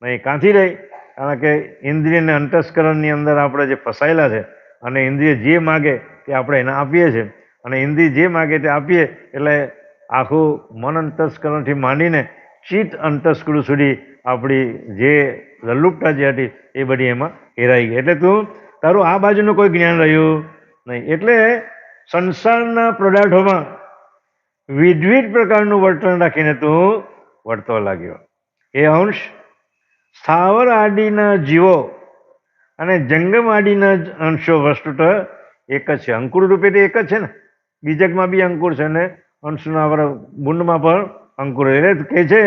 નહીં. ક્યાંથી રહી? કારણ કે ઇન્દ્રિય અને અંતસ્કરણની અંદર આપણે જે ફસાયેલા છે અને ઇન્દ્રિય જે માગે તે આપણે એને આપીએ છીએ. અને ઇન્દ્રિય જે માગે તે આપીએ એટલે આખું મન અંતસ્કરણથી માંડીને ચિત્ત અંતસ્કરણ સુધી આપણી જે લલ્લુપતા જે હતી એ બધી એમાં હેરાઈ ગઈ. એટલે તું તારું આ બાજુનું કોઈ જ્ઞાન રહ્યું નહીં. એટલે સંસારના પદાર્થોમાં વિવિધ પ્રકારનું વર્તન રાખીને તું વર્તવા લાગ્યો. એ અંશ સ્થાવર આદિના જીવો અને જંગમ આદિના જ અંશો વસ્તુત એક જ છે. અંકુર રૂપે તો એક જ છે ને, બીજકમાં બી અંકુર છે ને અંશના બુંડમાં પણ અંકુર. એટલે કહે છે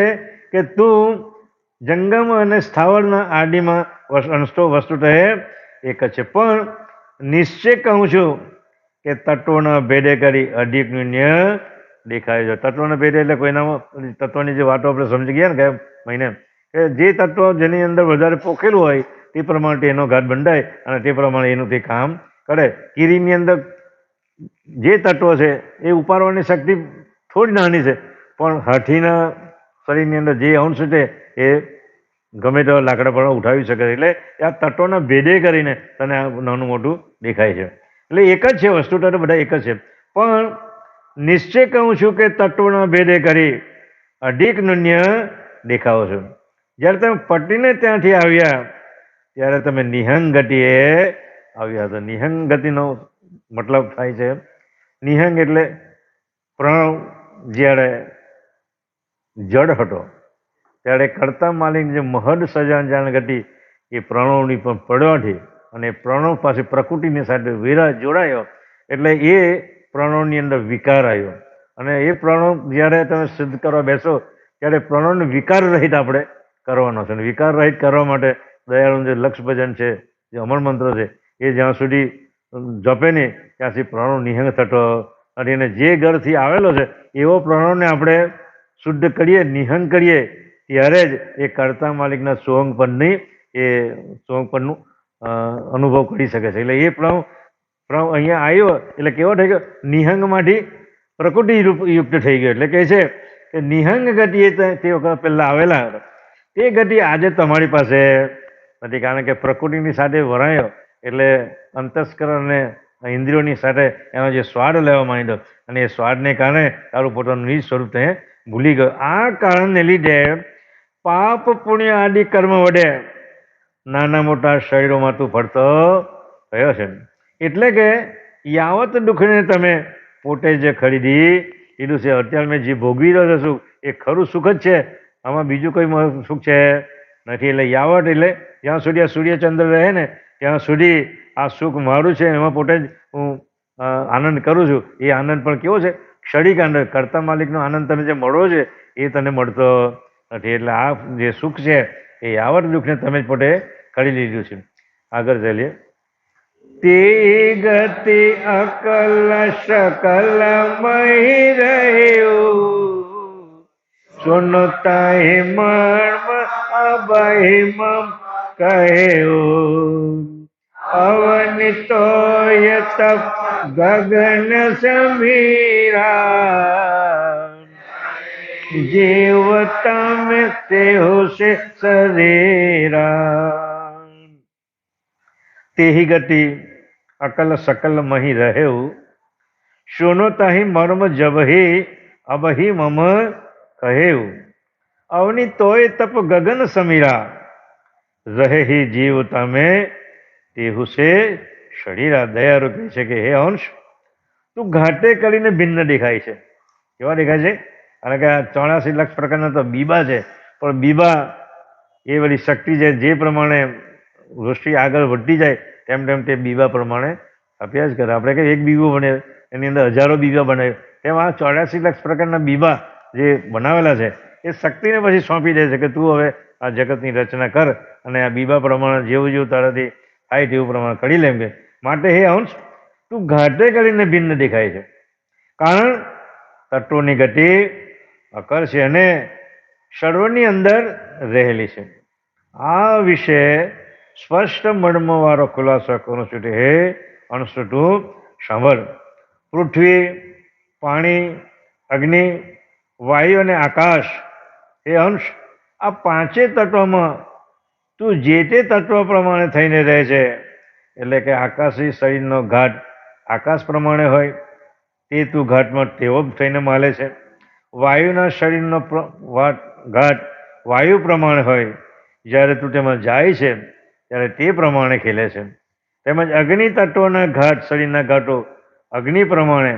કે તું જંગમ અને સ્થાવરના આદિમાં અંશો વસ્તુત એક જ છે. પણ નિશ્ચય કહું છું કે તત્વોના ભેદે કરી અધિક ન્યૂન્ય દેખાય છે. તત્વોના ભેદે એટલે કોઈનામાં તત્વની જે વાતો આપણે સમજી ગયા ને ગયા મહિને, કે જે તત્વ જેની અંદર વધારે પોખેલું હોય તે પ્રમાણે એનો ઘાટ બંધાય અને તે પ્રમાણે એનું તે કામ કરે. કીરીની અંદર જે તત્વ છે એ ઉપાડવાની શક્તિ થોડી નાની છે, પણ હાથીના શરીરની અંદર જે અંશ છે એ ગમે તેવા લાકડા પર ઉઠાવી શકે છે. એટલે આ તત્વોના ભેદે કરીને તને આ નાનું મોટું દેખાય છે. એટલે એક જ છે, વસ્તુ તો બધા એક જ છે. પણ નિશ્ચય કહું છું કે તત્વોના ભેદે કરી અધિક ન્યૂન્ય દેખાવો છો. જ્યારે તમે પટીને ત્યાંથી આવ્યા ત્યારે તમે નિહંગ ગતિએ આવ્યા હતા. નિહંગ ગતિનો મતલબ થાય છે, નિહંગ એટલે પ્રણવ જ્યારે જડ હતો ત્યારે કરતા માલિક જે મહદ સજાન ગતિ એ પ્રણવની પણ પડવાથી અને પ્રણવ પાસે પ્રકૃતિની સાથે વિરહ જોડાયો એટલે એ પ્રણવની અંદર વિકાર આવ્યો. અને એ પ્રણવ જ્યારે તમે સિદ્ધ કરવા બેસો ત્યારે પ્રણવને વિકાર રહિત આપણે કરવાનો છે. અને વિકાર રહિત કરવા માટે દયાળુનું જે લક્ષ ભજન છે, જે અમર મંત્ર છે, એ જ્યાં સુધી જપે નહીં ત્યાં સુધી પ્રણવ નિહંગ થતો અને એને જે ઘરથી આવેલો છે એવો પ્રણવને આપણે શુદ્ધ કરીએ, નિહંગ કરીએ ત્યારે જ એ કરતા માલિકના સોહંગપદની એ સોહંગપદનું અનુભવ કરી શકે છે. એટલે એ પ્રણવ અહીંયા આવ્યો એટલે કેવો થઈ ગયો? નિહંગમાંથી પ્રકૃતિ યુક્ત થઈ ગયો. એટલે કહે છે કે નિહંગ ગતિ તે વખત પહેલાં આવેલા હતા તે ગતિ આજે તમારી પાસે નથી, કારણ કે પ્રકૃતિની સાથે વરાયો એટલે અંતસ્કરણ અને ઇન્દ્રિયોની સાથે એનો જે સ્વાદ લેવા માંડ્યો અને એ સ્વાદને કારણે તારું પોતાનું નિજ સ્વરૂપ તે ભૂલી ગયો. આ કારણને લીધે પાપ પુણ્ય આદિ કર્મ વડે નાના મોટા શરીરોમાં તું ફરતો થયો છે. એટલે કે યાવત દુઃખને તમે પોતે જે ખરીદી લીધું છે, અત્યારે મેં જે ભોગવી રહ્યો છું એ ખરું સુખ જ છે, આમાં બીજું કોઈ સુખ છે નથી. એટલે યાવત એટલે જ્યાં સુધી આ સૂર્યચંદ્ર રહે ને ત્યાં સુધી આ સુખ મારું છે, એમાં પોતે જ હું આનંદ કરું છું. એ આનંદ પણ કેવો છે? ક્ષણિક આનંદ. કરતા માલિકનો આનંદ તને જે મળવો છે એ તને મળતો નથી. એટલે આ જે સુખ છે એ યાવત દુઃખને તમે જ પોતે ખરીદી લીધું છે. આગળ ચાલીએ. તે ગતિ અકલ શકલ મહી રહ્યું સુનતા મર્મ અભયમ કહ્યું અવનિતોય તપ ગગન સમીરા જીવ તમે તેહો સે શરીરા. તેહી ગતિ અકલ સકલ મહી રહેવું સુનો તાહી મર્મ જબહી અબહી મમ કહેવું અવની તોય તપ ગગન સમીરા રહે જીવ તમે તેહુ સે શરીરા. દયારૂ કહે છે કે હે અંશ, તું ઘાટે કરીને ભિન્ન દેખાય છે. કેવા દેખાય છે? કારણ કે આ 84 લાખ પ્રકારના તો બીબા છે, પણ બીબા એ બધી શક્તિ છે, જે પ્રમાણે વૃષ્ટિ આગળ વધતી જાય તેમ તેમ તે બીબા પ્રમાણે આપ્યા જ કરે. આપણે કે એક બીબો બને એની અંદર હજારો બીબા બનાવ્યો, તેમ આ 84 લાખ પ્રકારના બીબા જે બનાવેલા છે એ શક્તિને પછી સોંપી દે છે કે તું હવે આ જગતની રચના કર અને આ બીબા પ્રમાણે જેવું જેવું તારાથી થાય તેવું પ્રમાણે કરી લેમ. કે માટે હે અંશ, તું ઘાટે કરીને ભિન્ન દેખાય છે, કારણ તત્વોની ગતિ અકર છે અને સર્વની અંદર રહેલી છે. આ વિશે સ્પષ્ટ મર્મવાળો ખુલાસો કરું છું. હે અંશ, તું સાંભળ. પૃથ્વી, પાણી, અગ્નિ, વાયુ અને આકાશ, એ અંશ, આ પાંચે તત્વમાં તું જે તે તત્વ પ્રમાણે થઈને રહે છે. એટલે કે આકાશી શરીરનો ઘાટ આકાશ પ્રમાણે હોય તે તું ઘાટમાં તેવો થઈને માલે છે. વાયુના શરીરનો ઘાટ વાયુ પ્રમાણે હોય, જ્યારે તું તેમાં જાય છે ત્યારે તે પ્રમાણે ખેલે છે. તેમજ અગ્નિ તત્વના ઘાટ, શરીરના ઘાટો અગ્નિ પ્રમાણે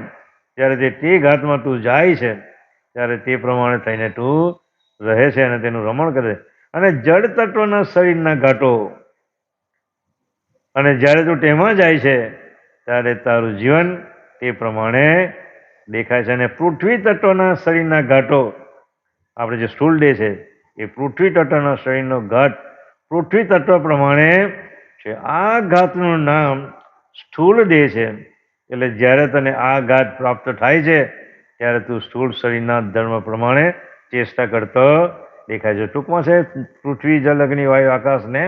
જ્યારે તે ઘાટમાં તું જાય છે ત્યારે તે પ્રમાણે થઈને તું રહે છે અને તેનું રમણ કરે છે. અને જળ તત્વના શરીરના ઘાટો, અને જ્યારે તું તેમાં જાય છે ત્યારે તારું જીવન તે પ્રમાણે દેખાય છે. અને પૃથ્વી તત્વના શરીરના ઘાટો, આપણે જે સ્થૂળ દેહ છે એ પૃથ્વી તત્વના શરીરનો ઘાટ પૃથ્વી તત્વ પ્રમાણે છે. આ ઘાતનું નામ સ્થૂળ દેહ છે. એટલે જ્યારે તને આ ઘાત પ્રાપ્ત થાય છે ત્યારે તું સ્થૂળ શરીરના ધર્મ પ્રમાણે ચેષ્ટા કરતો દેખાય છે. ટૂંકમાં છે પૃથ્વી જલ અગ્નિ વાયુ આકાશને,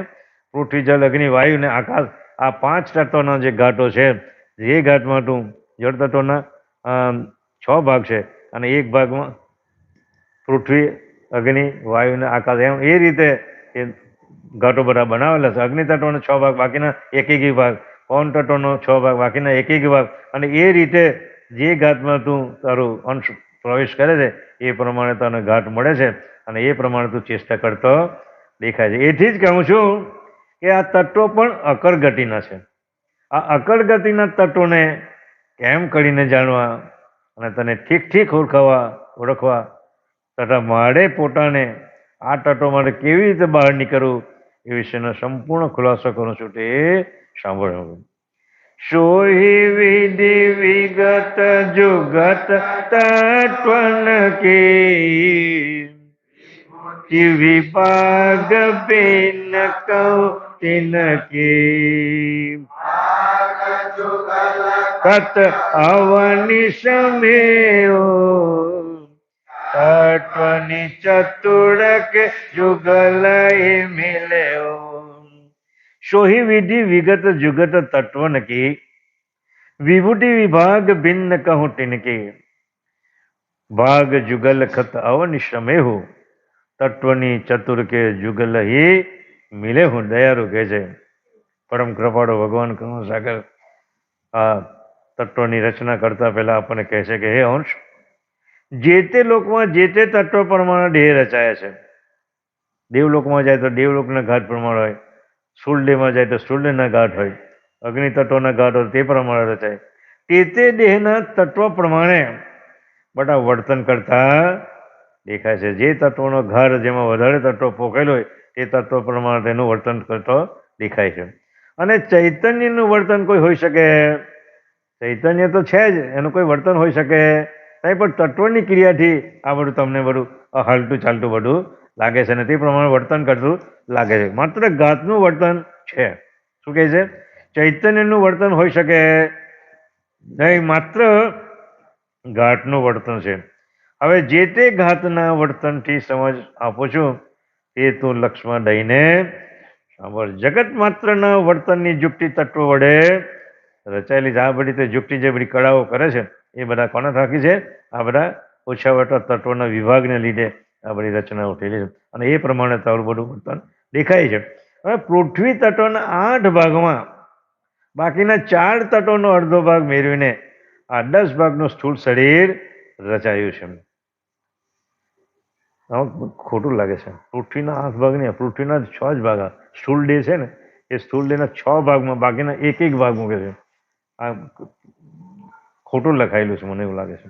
પૃથ્વી જલ અગ્નિ વાયુ ને આકાશ, આ 5 તત્વના જે ઘાટો છે, એ ઘાટમાં તું જળ તત્વના 6 ભાગ છે અને એક ભાગમાં પૃથ્વી અગ્નિ વાયુ ને આકાશ, એમ એ રીતે એ ઘાટો બધા બનાવેલા છે. અગ્નિ તત્વનો 6 ભાગ, બાકીના એક ભાગ, પવન તત્વનો 6 ભાગ, બાકીના એક ભાગ, અને એ રીતે જે ઘાટમાં તું તારું અંશ પ્રવેશ કરે છે એ પ્રમાણે તને ઘાટ મળે છે અને એ પ્રમાણે તું ચેષ્ટા કરતો દેખાય છે. એથી જ કહું છું કે આ તત્વો પણ અકળ ગતિના છે. આ અકળ ગતિના તત્વોને કેમ કરીને જાણવા અને તને ઠીક ઓળખવા તથા મારે પોતાને આ તત્વો માટે કેવી રીતે બહાર નીકળવું એ વિશેનો સંપૂર્ણ ખુલાસો કરું છું, તે સાંભળવું. સોહી વિધિ વિગત જુગત તત્વન કે વિભાગ બિન કહું તિન કે કત અવનિશ મેઓ તત્વની ચતુર કે જુગલ મિલ્યો. સોહી વિધિ વિગત જુગત તત્વન કી વિભૂતિ વિભાગ ભિન્ન કહું તિનકી ભાગ જુગલ ખત અવનિશ મેહુ તત્વની ચતુર કે જુગલ હી મિલે હું. દયાળુ કહે છે, પરમ કૃપાળુ ભગવાન કરુણાસાગર આ તત્વની રચના કરતા પહેલા આપણને કહે છે કે હે અંશ, જે તે લોકમાં જે તે તત્વ પ્રમાણે દેહ રચાયા છે. દેવલોકમાં જાય તો દેવલોકના ઘાટ પ્રમાણે હોય, સ્થૂળદેહમાં જાય તો સ્થૂળદેહના ઘાટ હોય, અગ્નિ તત્વના ઘાટ હોય તે પ્રમાણે રચાય. તે દેહના તત્વ પ્રમાણે બધા વર્તન કરતા દેખાય છે. જે તત્વનો ઘાટ જેમાં વધારે તત્વ પોકેલો હોય તે તત્વ પ્રમાણે તેનું વર્તન કરતો દેખાય છે. અને ચૈતન્યનું વર્તન કોઈ હોઈ શકે? ચૈતન્ય તો છે જ, એનું કોઈ વર્તન હોઈ શકે નહીં, પણ તત્વની ક્રિયાથી આ બધું તમને બધું હાલતું ચાલતું બધું લાગે છે અને તે પ્રમાણે વર્તન કરતું લાગે છે. માત્ર ઘાતનું વર્તન છે. શું કહે છે? ચૈતન્યનું વર્તન હોઈ શકે નહીં, માત્ર ઘાતનું વર્તન છે. હવે જે તે ઘાતના વર્તનથી સમજ આપું છું તે તું લક્ષમાં દઈને સાંભળ. જગત માત્રના વર્તનની યુક્તિ તત્વ વડે રચાયેલી છે. આ બધી તે યુક્તિ જે બધી કળાઓ કરે છે એ બધા કોને થાકી છે? આ બધા ઓછા વટા તત્વના વિભાગને લીધે આ બધી રચનાઓ થયેલી છે અને એ પ્રમાણે તારું બધું વર્તન દેખાય છે. હવે પૃથ્વી તત્વના 8 ભાગમાં બાકીના 4 તત્વનો અડધો ભાગ મેળવીને આ 10 ભાગનું સ્થૂળ શરીર રચાયું છે. ખોટું લાગે છે. પૃથ્વીના 8 ભાગ નહીં, પૃથ્વીના 6 જ ભાગ. સ્થૂળ દેહ છે ને એ સ્થૂળ દેહના 6 ભાગમાં બાકીના એક ભાગ મૂકે છે. આ ખોટું લખાયેલું છે, મને એવું લાગે છે.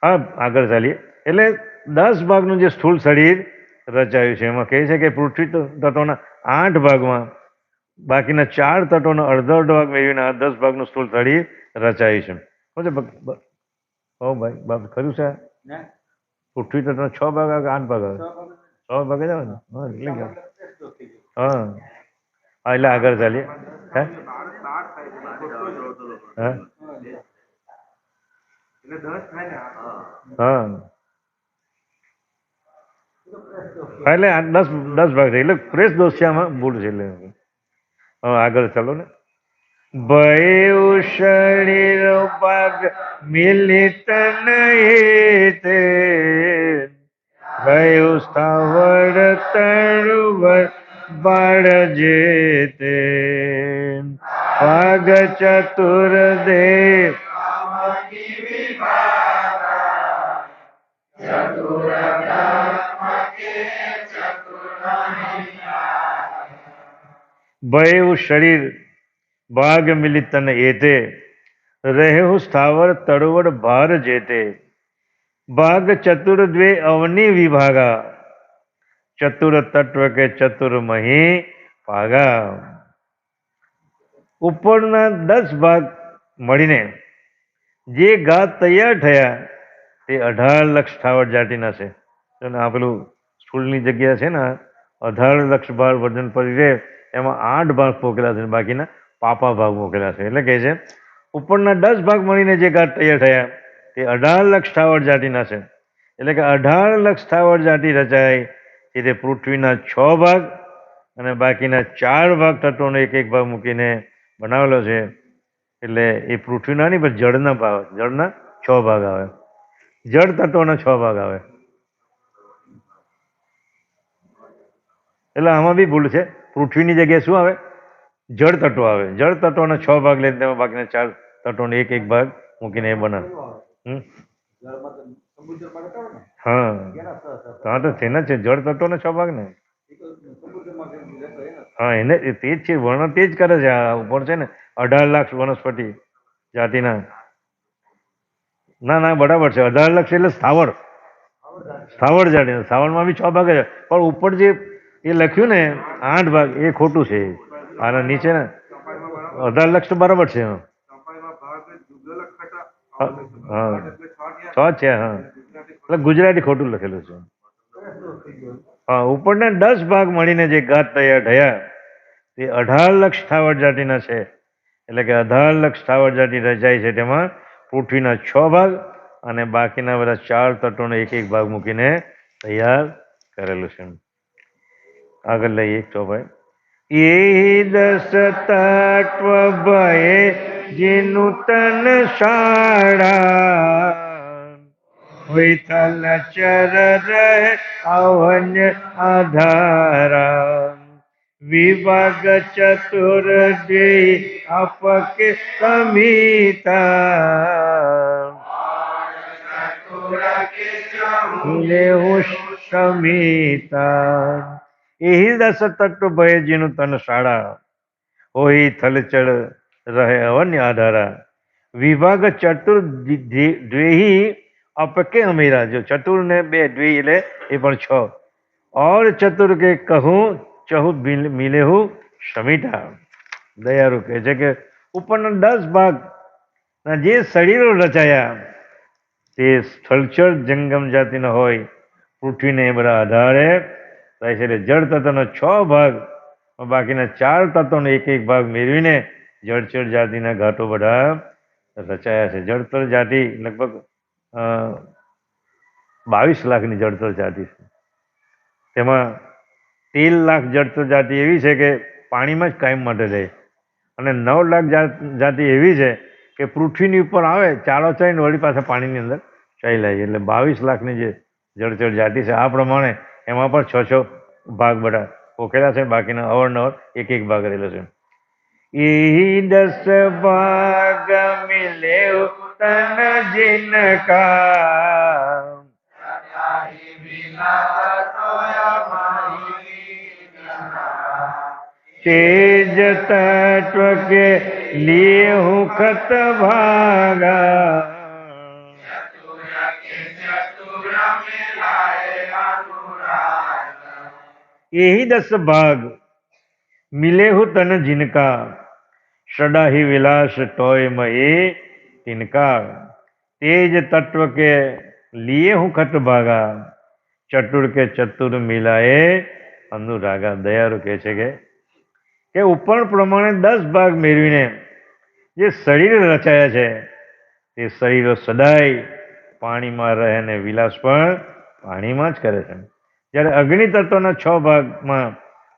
હા, આગળ ચાલીએ. એટલે 10 ભાગનું જે સ્થૂળ શરીર રચાયું છે એમાં કહે છે કે પૃથ્વી તત્વના 8 ભાગમાં બાકીના 4 તત્વનો અડધો ભાગ મેળવીને આ 10 ભાગનું સ્થૂળ શરીર રચાયું છે. ભાઈ બાપ ખરું છે? પૃથ્વી તત્વના 6 ભાગ આવે કે 8 ભાગ આવે? 6 ભાગ જ આવે ને? હા, એટલે આગળ ચાલીએ. હા, એટલે 10 ભાગ છે, એટલે ફ્રેશ દોષ છે, આમાં ભૂલ છે. એટલે હવે આગળ ચાલો ને. ભય શરીર ભાગ મિલિત નહીં તે ભય સ્થાવર તરુવર બાળ જે તે ભાગ ચતુર દેવ ભય શરીર ભાગ મિલિત તન એતે રહેવું સ્થાવર તળવડ ભાર જેતે ભાગ ચતુર્દ્વે અવનિ વિભાગા ચતુર તત્વ કે ચતુર્મહી ભાગા. ઉપરના 10 ભાગ મળીને જે ઘાત તૈયાર થયા તે 18 લાખ સ્થાવર જાતિના છે. અને આ પેલું સ્થૂળની જગ્યા છે ને 18 લાખ ભાગ વજન પર છે, એમાં 8 ભાગ મૂકેલા છે, બાકીના પાપા ભાગ મૂકેલા છે. એટલે કે છે ઉપરના 10 ભાગ મળીને જે ઘાત તૈયાર થયા તે 18 લાખ સ્થાવર જાતિના છે. એટલે કે 18 લાખ સ્થાવર જાતિ રચાય તે પૃથ્વીના 6 ભાગ અને બાકીના 4 ભાગ તત્વોનો એક એક ભાગ મૂકીને બનાવેલો છે. એટલે એ પૃથ્વીના નહીં પણ જળના ભાગ, જળના 6 ભાગ આવે, જળ તત્વોના 6 ભાગ આવે. એટલે આમાં બી ભૂલ છે. પૃથ્વીની જગ્યાએ શું આવે? જળ તત્વ આવે. જળ તત્વના 6 ભાગ લઈને તેમાં બાકીના 4 તત્વોનો એક એક ભાગ મૂકીને એ બનાવે. હા હા, તો તેના છે જળ તત્વના 6 ભાગ ને. હા, એને તે જ છે, વર્ણન તે જ કરે છે. આ ઉપર છે ને 18 લાખ વનસ્પતિ જાતિના. ના ના, બરાબર છે. 18 લાખ એટલે સ્થાવર, સ્થાવર જાતિના. સ્થાવરમાં બી 6 ભાગ છે, પણ ઉપર જે એ લખ્યું ને 8 ભાગ એ ખોટું છે. આના નીચે ને 18 લાખ તો બરાબર છે. હા, 6 છે. હા, એટલે ગુજરાતી ખોટું લખેલું છે. હા, ઉપરના 10 ભાગ મળીને જે ઘાત તૈયાર થયા તે 18 લાખ સ્થાવર જાતિના છે. એટલે કે 18 લાખ સ્થાવર જાતિ રચાય છે, તેમાં પૃથ્વીના 6 ભાગ અને બાકીના બધા 4 તત્વોનો એક એક ભાગ મૂકીને તૈયાર કરેલું છે. આગળ લઈએ ચોપાઈ. એ 10 તત્વ ભયે જે નૂતન શાળા વિઠ્ઠલ ચર રહે અવન્ય આધારા વિભાગ ચતુર દે અપકે સમિતા લેવું સમિતા. એહી 10 તત્વ ભય જેનું તન શાળા હોય થલચળ રહે અવન્ય આધારા વિભાગ ચતુર દ્વેહી અપકે અમીરા. જો ચતુર ને 2 દ્વેહી એટલે એ પણ 6 और चतुर के कहूँ चहु मिले हूँ समीठा. દયાળુ કહે છે કે ઉપરના 10 ભાગ જે શરીરો રચાયા તે સ્થળચર જંગમ જાતિના હોય, પૃથ્વીને એ બધા આધારે થાય છે. એટલે જળ તત્વના 6 ભાગ બાકીના 4 તત્વોનો એક એક ભાગ મેળવીને જળચર જાતિના ઘાટો બધા રચાયા છે. જળચર જાતિ લગભગ 22 લાખની જળચર જાતિ છે. તેમાં 13 લાખ જળચર જાતિ એવી છે કે પાણીમાં જ કાયમ માટે રહે, અને 9 લાખ જાતિ એવી છે કે પૃથ્વીની ઉપર આવે ચાલો ચાલીને વળી પાછા પાણીની અંદર ચાલ્યા જાય. એટલે 22 લાખની જે જળચર જાતિ છે. આ પ્રમાણે એમાં પણ 6 ભાગ બધા પોખેલા છે, બાકીના અવરનવર એક એક ભાગ રહેલો છે. એ 10 ભાગ મિલે તન જિનકા तेज तत्व के लिए हूँ खत भागा. यही 10 भाग मिले हूँ तन जिनका सदा ही विलास टोय मये तिनका तेज तत्व के लिए हूँ खत भागा चतुर के चतुर मिलाए अनुरागा. દયાળુ કહે છે કે ઉપર પ્રમાણે 10 ભાગ મેળવીને જે શરીર રચાયા છે તે શરીરો સદાય પાણીમાં રહે અને વિલાસ પણ પાણીમાં જ કરે છે. જ્યારે અગ્નિ તત્વના 6 ભાગમાં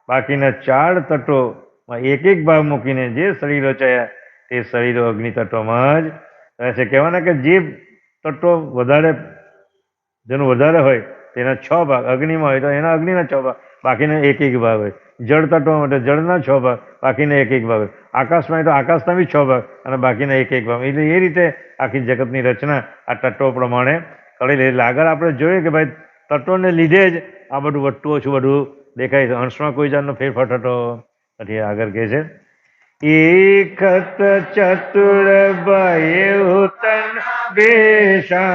બાકીના 4 તત્વોમાં એક એક ભાગ મૂકીને જે શરીર રચાયા તે શરીરો અગ્નિ તત્વમાં જ રહે છે. કહેવાના કે જે તત્વ વધારે, જેનું વધારે હોય તેના 6 ભાગ, અગ્નિમાં હોય તો એના અગ્નિના 6 ભાગ, બાકીના એક એક ભાગ હોય. જળ તત્વ માટે જળના 6 ભાગ, બાકીના એક એક ભાગ હોય. આકાશમાં હોય તો આકાશના બી 6 ભાગ અને બાકીના એક એક ભાગ. એટલે એ રીતે આખી જગતની રચના આ તત્વો પ્રમાણે કરેલી. એટલે આગળ આપણે જોઈએ કે ભાઈ તત્વોને લીધે જ આ બધું વધતું ઓછું બધું દેખાય છે. અંશમાં કોઈ જાતનો ફેરફાર થતો નથી. આગળ કહે છે એકત ચતુર ભય તન બેસા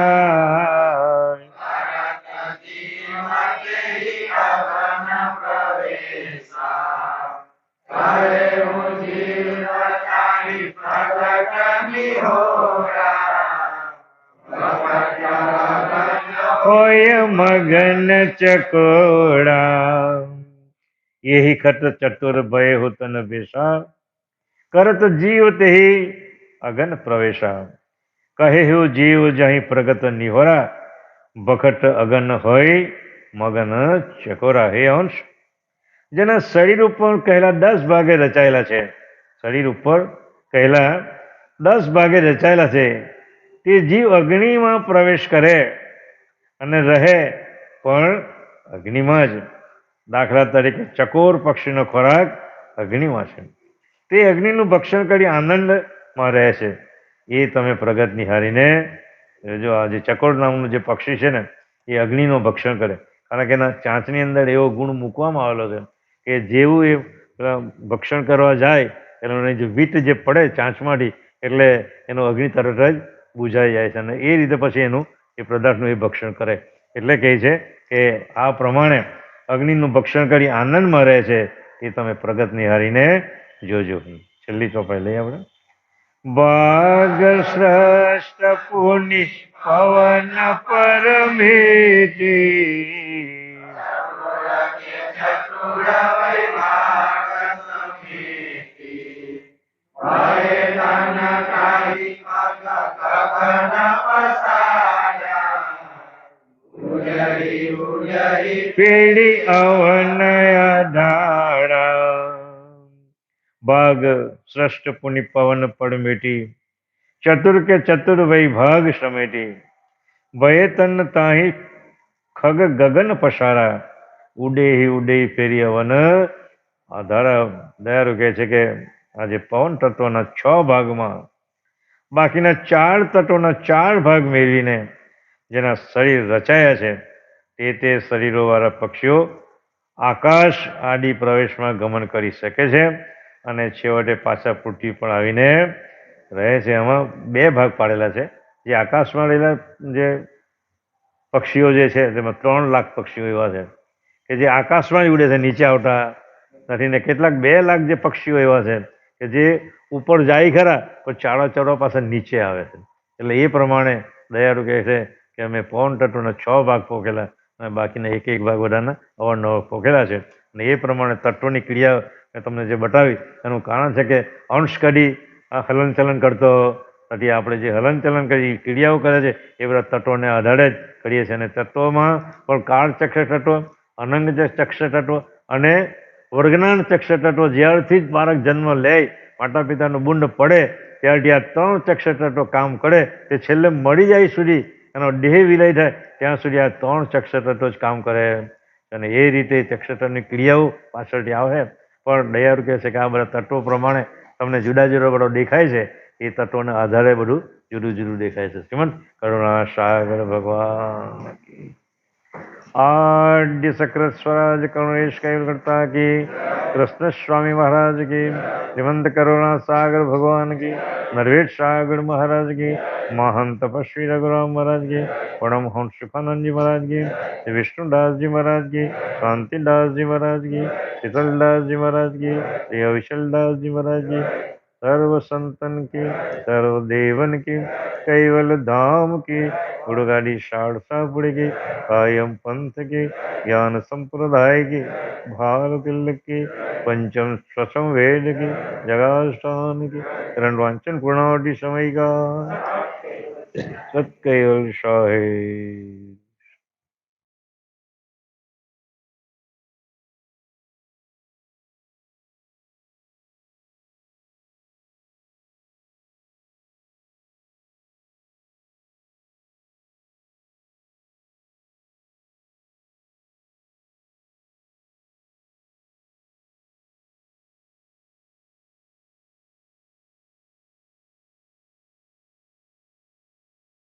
હોય મગન ચકોડા यही खत चतुर भय हो तन बेसा करत जीव ते अगन प्रवेशा કહે હું જીવ જહીં પ્રગટ નિહોરા બખટ અગન હોય મગન ચકોરા. હે અંશ, જેના શરીર ઉપર કહેલા 10 ભાગે રચાયેલા છે, શરીર ઉપર કહેલા 10 ભાગે રચાયેલા છે, તે જીવ અગ્નિમાં પ્રવેશ કરે અને રહે પણ અગ્નિમાં જ. દાખલા તરીકે ચકોર પક્ષીનો ખોરાક અગ્નિમાં છે, તે અગ્નિનું ભક્ષણ કરી આનંદમાં રહે છે. એ તમે પ્રગટ નિહારીને જો આ જે ચકોર નામનું જે પક્ષી છે ને, એ અગ્નિનું ભક્ષણ કરે, કારણ કે એના ચાંચની અંદર એવો ગુણ મૂકવામાં આવેલો છે કે જેવું એ ભક્ષણ કરવા જાય એટલે જે વીટ જે પડે ચાંચમાંથી એટલે એનો અગ્નિ તરત જ બુઝાઈ જાય છે અને એ રીતે પછી એનું એ પદાર્થનું એ ભક્ષણ કરે. એટલે કહે છે કે આ પ્રમાણે અગ્નિનું ભક્ષણ કરી આનંદમાં રહે છે, એ તમે પ્રગટ નિહારીને જોજો. છેલ્લી ચોપાઈ લઈએ આપણે. બાગ શ્રેષ્ઠ પુનિ પવન પરમેતી પેડી અવનયા ધારા. ભાગ શ્રેષ્ઠ પુનિ પવન પડમેટી ચતુર કે ચતુર વૈ ભાગ સમેટી ભય તન તાહી ખગ ગગન પસારા ઉડે ફેરી અવન આધારા. દયારુ કહે છે કે આ જે પવન તત્વના 6 ભાગમાં બાકીના 4 તત્વોના 4 ભાગ મેળવીને જેના શરીર રચાયા છે, તે શરીરોવાળા પક્ષીઓ આકાશ આદિ પ્રવેશમાં ગમન કરી શકે છે અને છેવટે પાછા પૃથ્વી પર આવીને રહે છે. એમાં 2 ભાગ પાડેલા છે. જે આકાશમાં રહેલા જે પક્ષીઓ જે છે તેમાં 3 લાખ પક્ષીઓ એવા છે કે જે આકાશમાં જ ઉડે છે, નીચે આવતા નથી, ને કેટલાક 2 લાખ જે પક્ષીઓ એવા છે કે જે ઉપર જાય ખરા પણ ચાળો પાછા નીચે આવે છે. એટલે એ પ્રમાણે દયાળુ કહે છે કે અમે પવન તત્વના 6 ભાગ પોકેલા અને બાકીના 1 ભાગ બધાના અવારનવાર પોકેલા છે. અને એ પ્રમાણે તત્વોની ક્રિયા મેં તમને જે બતાવી એનું કારણ છે કે અંશ કદી આ હલનચલન કરતો નથી. આપણે જે હલનચલન કરી ક્રિયાઓ કરે છે એ બધા તત્વોને આધારે જ કરીએ છીએ. અને તત્વોમાં પણ કાળ ચક્ષ તત્વ, અનંગ ચક્ષ તત્વ અને વર્ગનાન ચક્ષ તત્વ જ્યારથી જ બાળક જન્મ લે, માતા પિતાનું બુંડ પડે ત્યારથી આ 3 ચક્ષ તત્વ કામ કરે તે છેલ્લે મળી જાય સુધી, એનો દેહ વિલય થાય ત્યાં સુધી આ 3 ચક્ષ તત્વો જ કામ કરે. અને એ રીતે ચક્ષતત્વની ક્રિયાઓ પાછળથી આવે. પણ દયાળુ કહે છે કે આ બધા તત્વો પ્રમાણે તમને જુદા જુદા બધો દેખાય છે, એ તત્વોના આધારે બધું જુદું જુદું દેખાય છે. શ્રીમદ કરુણા સાગર ભગવાન आद्य सकृत स्वराज करुणेश कैवल करता की, कृष्ण स्वामी महाराज की, श्रीमंत करुणा सागर भगवान की, नरवेद सागर महाराज की, महान तपस्वी रघुराम महाराज की, परमहंस सुखानंद जी महाराज की, विष्णुदास जी महाराज की, शांतिदास जी महाराज की, शीतलदास जी महाराज की, श्री अविशलदास जी महाराज की, सर्व संतन की, सर्व देवन की, कैवल धाम की, गुड़गाड़ी शारसापुर की, कायम पंथ की, ज्ञान संप्रदाय की, भारत तिलक की, पंचम स्वसम वेद की, जगास्थान की, रणवांचन पूर्णावधि समय का सत कैवल शाहे.